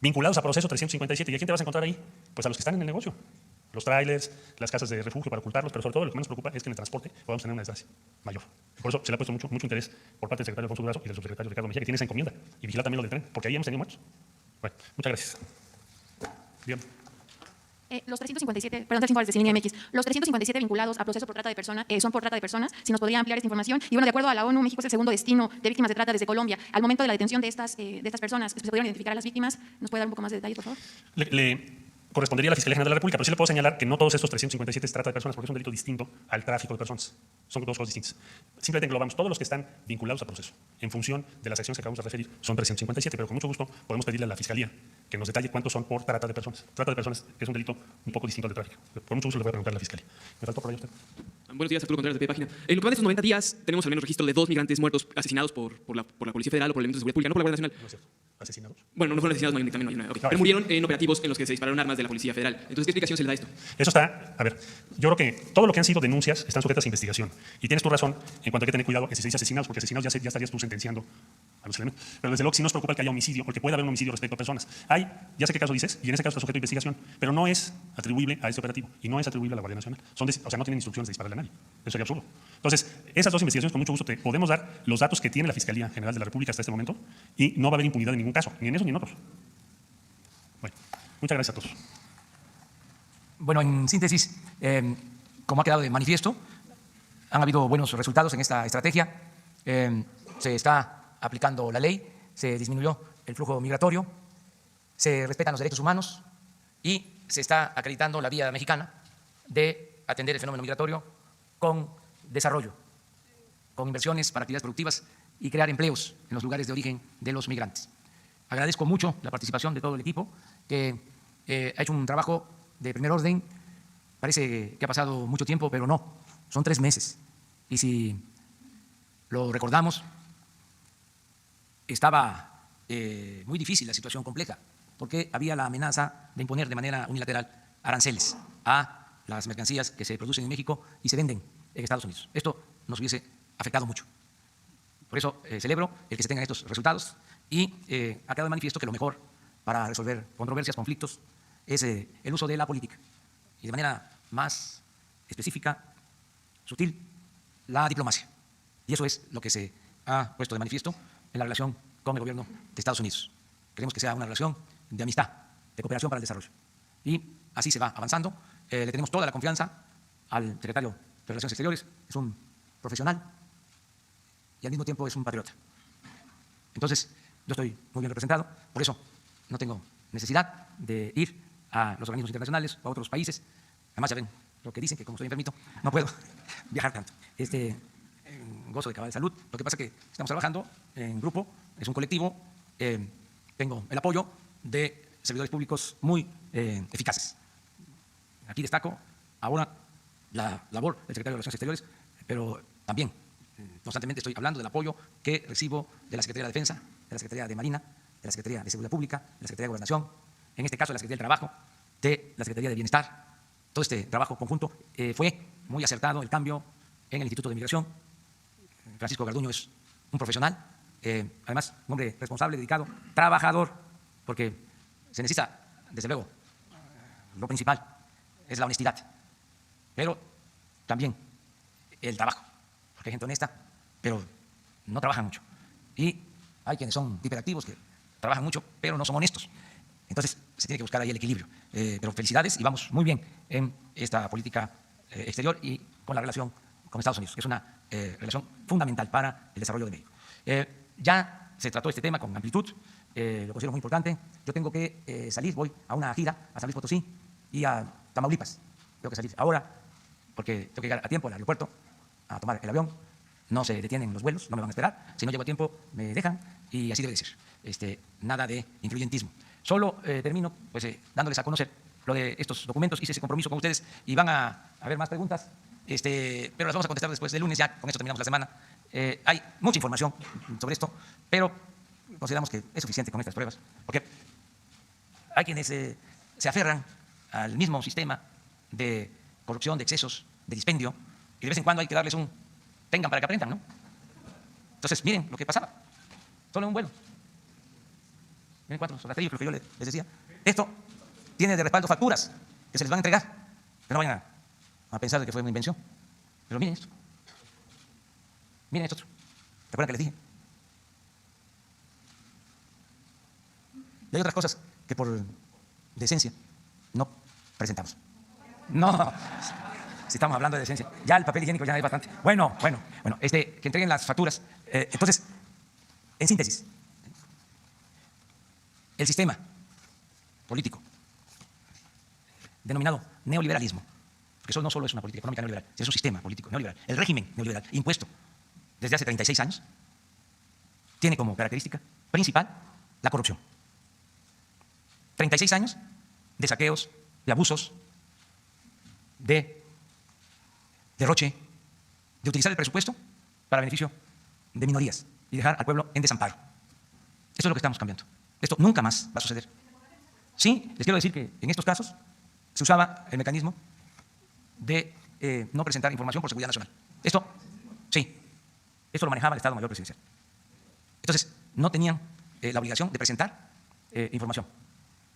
vinculados a proceso 357. ¿Y a quién te vas a encontrar ahí? Pues a los que están en el negocio. Los trailers, las casas de refugio para ocultarlos, pero sobre todo lo que más nos preocupa es que en el transporte podamos tener una desgracia mayor. Por eso se le ha puesto mucho interés por parte del secretario Alfonso Durazo y del subsecretario Ricardo Mejía, que tiene esa encomienda, y vigilar también lo del tren, porque ahí hemos tenido muertos. Bueno, muchas gracias. Bien. Los 357, perdón, 3 informes de Cilinea MX, los 357 vinculados a proceso por trata de personas son por trata de personas. Si nos podría ampliar esta información. Y bueno, de acuerdo a la ONU, México es el segundo destino de víctimas de trata desde Colombia. Al momento de la detención de estas personas, ¿se pudieron identificar a las víctimas? ¿Nos puede dar un poco más de detalles, por favor? Le correspondería a la Fiscalía General de la República, pero sí le puedo señalar que no todos estos 357 es trata de personas, porque es un delito distinto al tráfico de personas. Son dos cosas distintas. Simplemente englobamos todos los que están vinculados a proceso. En función de las acciones que acabamos de referir, son 357, pero con mucho gusto podemos pedirle a la Fiscalía que nos detalle cuántos son por trata de personas. Trata de personas es un delito un poco distinto al de tráfico. Con mucho gusto le voy a preguntar a la Fiscalía. ¿Me faltó por ahí usted? Buenos días, Arturo Contreras, de P-Página. En lo que va de estos 90 días, tenemos al menos registro de 2 migrantes muertos asesinados por la Policía Federal o por elementos de seguridad pública, no por la Guardia Nacional. No es cierto. ¿Asesinados? Bueno, no fueron asesinados mayoritariamente, okay. Pero murieron en operativos en los que se dispararon armas de la Policía Federal. Entonces, ¿qué explicación se le da a esto? Eso está, a ver, yo creo que todo lo que han sido denuncias están sujetas a investigación. Y tienes tu razón en cuanto a que tener cuidado en si se dice asesinados, porque asesinados ya estarías tú sentenciando a los elementos. Pero desde luego sí nos preocupa que haya homicidio, porque puede haber un homicidio respecto a personas. Ya sé qué caso dices, y en ese caso está sujeto a investigación, pero no es atribuible a este operativo, y no es atribuible a la Guardia Nacional. O sea, no tienen instrucciones de dispararle a nadie. Eso sería absurdo. Entonces, esas dos investigaciones, con mucho gusto, te podemos dar los datos que tiene la Fiscalía General de la República hasta este momento, y no va a haber impunidad en ningún caso, ni en eso ni en otros. Bueno, muchas gracias a todos. Bueno, en síntesis, como ha quedado de manifiesto, han habido buenos resultados en esta estrategia. Se está aplicando la ley, se disminuyó el flujo migratorio, se respetan los derechos humanos y se está acreditando la vía mexicana de atender el fenómeno migratorio con desarrollo, con inversiones para actividades productivas y crear empleos en los lugares de origen de los migrantes. Agradezco mucho la participación de todo el equipo que ha hecho un trabajo de primer orden. Parece que ha pasado mucho tiempo, pero no, son 3 meses. Y si lo recordamos, estaba muy difícil la situación compleja, porque había la amenaza de imponer de manera unilateral aranceles a las mercancías que se producen en México y se venden en Estados Unidos. Esto nos hubiese afectado mucho. Por eso celebro el que se tengan estos resultados y ha quedado de manifiesto que lo mejor para resolver controversias, conflictos, es el uso de la política y de manera más específica, sutil, la diplomacia. Y eso es lo que se ha puesto de manifiesto en la relación con el gobierno de Estados Unidos. Queremos que sea una relación de amistad, de cooperación para el desarrollo. Y así se va avanzando. Le tenemos toda la confianza al secretario de Relaciones Exteriores. Es un profesional y al mismo tiempo es un patriota. Entonces, yo estoy muy bien representado. Por eso no tengo necesidad de ir a los organismos internacionales o a otros países. Además, ya ven lo que dicen, que como soy enfermito, no puedo viajar tanto. Gozo de cabal de salud. Lo que pasa es que estamos trabajando en grupo, es un colectivo. Tengo el apoyo de servidores públicos muy eficaces. Aquí destaco ahora la labor del secretario de Relaciones Exteriores, pero también constantemente estoy hablando del apoyo que recibo de la Secretaría de Defensa, de la Secretaría de Marina, de la Secretaría de Seguridad Pública, de la Secretaría de Gobernación, en este caso de la Secretaría del Trabajo, de la Secretaría de Bienestar. Todo este trabajo conjunto fue muy acertado el cambio en el Instituto de Migración. Francisco Garduño es un profesional, además un hombre responsable, dedicado, trabajador, porque se necesita, desde luego, lo principal es la honestidad, pero también el trabajo, porque hay gente honesta, pero no trabajan mucho. Y hay quienes son hiperactivos, que trabajan mucho, pero no son honestos. Entonces, se tiene que buscar ahí el equilibrio. Pero felicidades y vamos muy bien en esta política exterior y con la relación con Estados Unidos, que es una relación fundamental para el desarrollo de México. Ya se trató este tema con amplitud, lo considero muy importante. Yo tengo que salir, voy a una gira a San Luis Potosí y a Tamaulipas. Tengo que salir ahora porque tengo que llegar a tiempo al aeropuerto a tomar el avión. No se detienen los vuelos, no me van a esperar. Si no llego a tiempo, me dejan y así debe de ser. Nada de influyentismo. Solo termino pues, dándoles a conocer lo de estos documentos. Hice ese compromiso con ustedes y van a haber más preguntas, pero las vamos a contestar después del lunes. Ya con esto terminamos la semana. Hay mucha información sobre esto, pero consideramos que es suficiente con estas pruebas, porque hay quienes se aferran al mismo sistema de corrupción, de excesos, de dispendio, y de vez en cuando hay que darles un tengan para que aprendan, ¿no? Entonces, miren lo que pasaba, solo en un vuelo. Miren cuántos raterillos, lo que yo les decía. Esto tiene de respaldo facturas que se les van a entregar, que no vayan a pensar de que fue una invención. Pero miren esto. Miren esto otro. ¿Recuerdan que les dije? Y hay otras cosas que por decencia no presentamos. No, si estamos hablando de decencia. Ya el papel higiénico ya es bastante. Bueno, que entreguen las facturas. Entonces, en síntesis, el sistema político denominado neoliberalismo, porque eso no solo es una política económica neoliberal, es un sistema político neoliberal, el régimen neoliberal impuesto desde hace 36 años, tiene como característica principal la corrupción. 36 años de saqueos, de abusos, de derroche, de utilizar el presupuesto para beneficio de minorías y dejar al pueblo en desamparo. Eso es lo que estamos cambiando. Esto nunca más va a suceder. Sí, les quiero decir que en estos casos se usaba el mecanismo de no presentar información por seguridad nacional. Esto, sí, esto lo manejaba el Estado Mayor Presidencial. Entonces, no tenían la obligación de presentar información,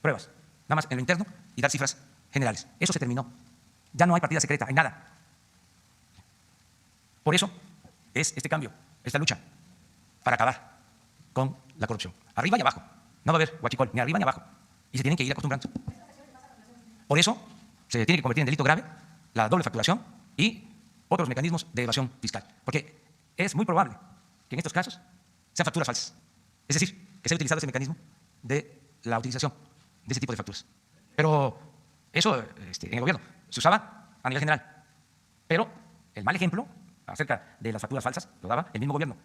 pruebas, nada más en lo interno y dar cifras generales. Eso se terminó. Ya no hay partida secreta, hay nada. Por eso es este cambio, esta lucha para acabar con la corrupción. Arriba y abajo. No va a haber huachicol, ni arriba ni abajo. Y se tienen que ir acostumbrando. Por eso se tiene que convertir en delito grave la doble facturación y otros mecanismos de evasión fiscal. Porque es muy probable que en estos casos sean facturas falsas. Es decir, que se haya utilizado ese mecanismo de la utilización de ese tipo de facturas. Pero eso en el gobierno se usaba a nivel general. Pero el mal ejemplo acerca de las facturas falsas lo daba el mismo gobierno.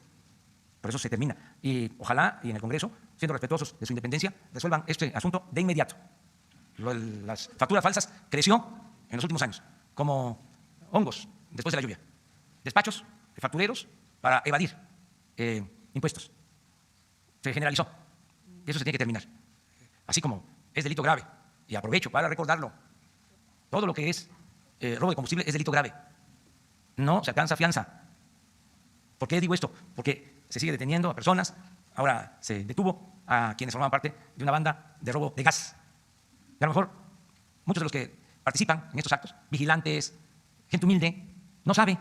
Por eso se termina. Y ojalá y en el Congreso, siendo respetuosos de su independencia, resuelvan este asunto de inmediato. Las facturas falsas creció en los últimos años como hongos después de la lluvia. Despachos de factureros para evadir impuestos. Se generalizó. Y eso se tiene que terminar. Así como es delito grave, y aprovecho para recordarlo, todo lo que es robo de combustible es delito grave. No se alcanza fianza. ¿Por qué digo esto? Porque se sigue deteniendo a personas. Ahora se detuvo a quienes formaban parte de una banda de robo de gas. Y a lo mejor muchos de los que participan en estos actos, vigilantes, gente humilde, no sabe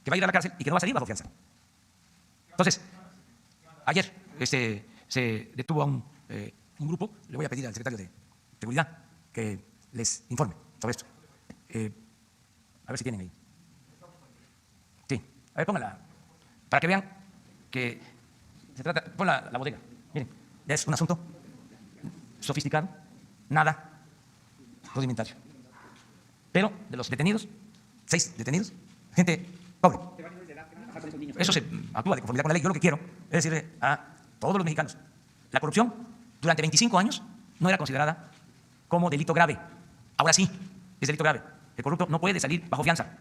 que va a ir a la cárcel y que no va a salir bajo fianza. Entonces, ayer se detuvo a un grupo. Le voy a pedir al secretario de Seguridad que les informe sobre esto. A ver si tienen ahí. Sí, a ver, pónganla, para que vean que se trata, pon la bodega. Miren, es un asunto sofisticado, nada rudimentario. Pero de los detenidos, 6 detenidos, gente pobre. Eso se actúa de conformidad con la ley. Yo lo que quiero es decirle a todos los mexicanos, la corrupción durante 25 años no era considerada como delito grave. Ahora sí, es delito grave. El corrupto no puede salir bajo fianza.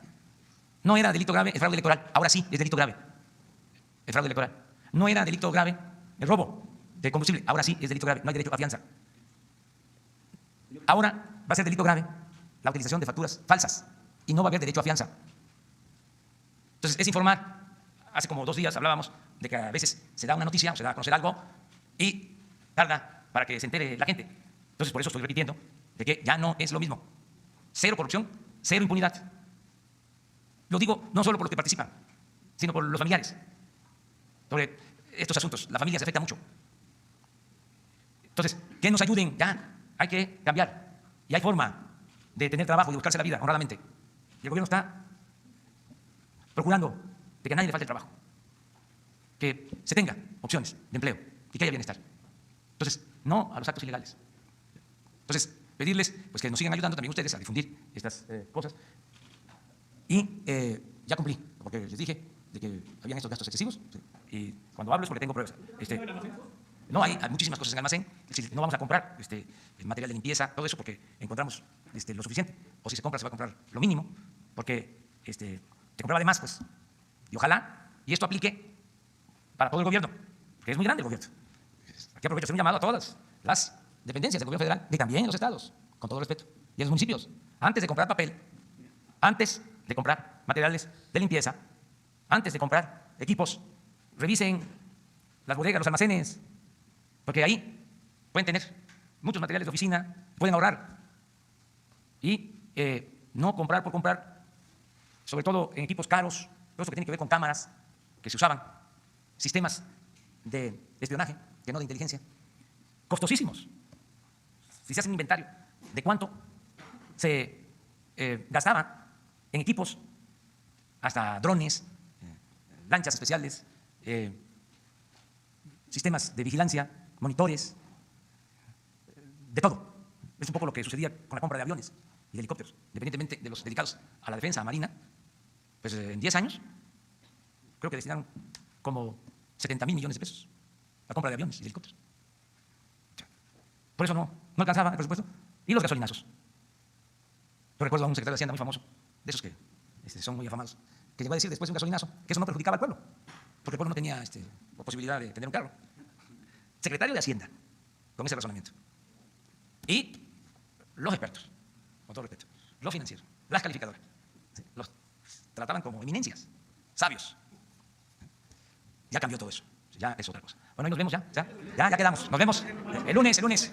No era delito grave el fraude electoral, ahora sí es delito grave el fraude electoral. No era delito grave el robo de combustible, ahora sí es delito grave, no hay derecho a fianza. Ahora va a ser delito grave la utilización de facturas falsas y no va a haber derecho a fianza. Entonces, es informar. Hace como 2 días hablábamos de que a veces se da una noticia o se da a conocer algo y tarda para que se entere la gente. Entonces, por eso estoy repitiendo de que ya no es lo mismo. Cero corrupción, cero impunidad. Lo digo no solo por los que participan, sino por los familiares. Sobre estos asuntos, la familia se afecta mucho. Entonces, que nos ayuden, ya hay que cambiar. Y hay forma de tener trabajo y de buscarse la vida honradamente. Y el gobierno está procurando de que a nadie le falte el trabajo, que se tenga opciones de empleo y que haya bienestar. Entonces, no a los actos ilegales. Entonces, pedirles pues, que nos sigan ayudando también ustedes a difundir estas cosas. Y ya cumplí, porque les dije de que habían estos gastos excesivos. ¿Sí? Y cuando hablo es porque tengo pruebas. No, hay muchísimas cosas en el almacén. No vamos a comprar el material de limpieza, todo eso, porque encontramos lo suficiente. O si se compra, se va a comprar lo mínimo, porque se compraba de más, pues. Y ojalá, y esto aplique para todo el gobierno, porque es muy grande el gobierno. Aquí aprovecho hacer un llamado a todas las dependencias del gobierno federal y también los estados, con todo respeto, y a los municipios. Antes de comprar papel, antes de comprar materiales de limpieza, antes de comprar equipos, revisen las bodegas, los almacenes, porque ahí pueden tener muchos materiales de oficina, pueden ahorrar y no comprar por comprar, sobre todo en equipos caros, todo eso que tiene que ver con cámaras que se usaban, sistemas de espionaje, que no de inteligencia, costosísimos. Si se hace un inventario de cuánto se gastaba en equipos, hasta drones, lanchas especiales, sistemas de vigilancia, monitores, de todo. Es un poco lo que sucedía con la compra de aviones y de helicópteros, independientemente de los dedicados a la defensa, a Marina. Pues en 10 años creo que destinaron como 70.000 millones de pesos a la compra de aviones y de helicópteros. Por eso no alcanzaba el presupuesto. Y los gasolinazos. Yo recuerdo a un secretario de Hacienda muy famoso, de esos que son muy afamados, que llegó a decir después de un gasolinazo que eso no perjudicaba al pueblo, porque el pueblo no tenía la posibilidad de tener un carro. Secretario de Hacienda, con ese razonamiento. Y los expertos, con todo respeto, los financieros, las calificadoras, ¿sí? Los trataban como eminencias, sabios. Ya cambió todo eso, ya es otra cosa. Bueno, ahí nos vemos ya quedamos. Nos vemos el lunes.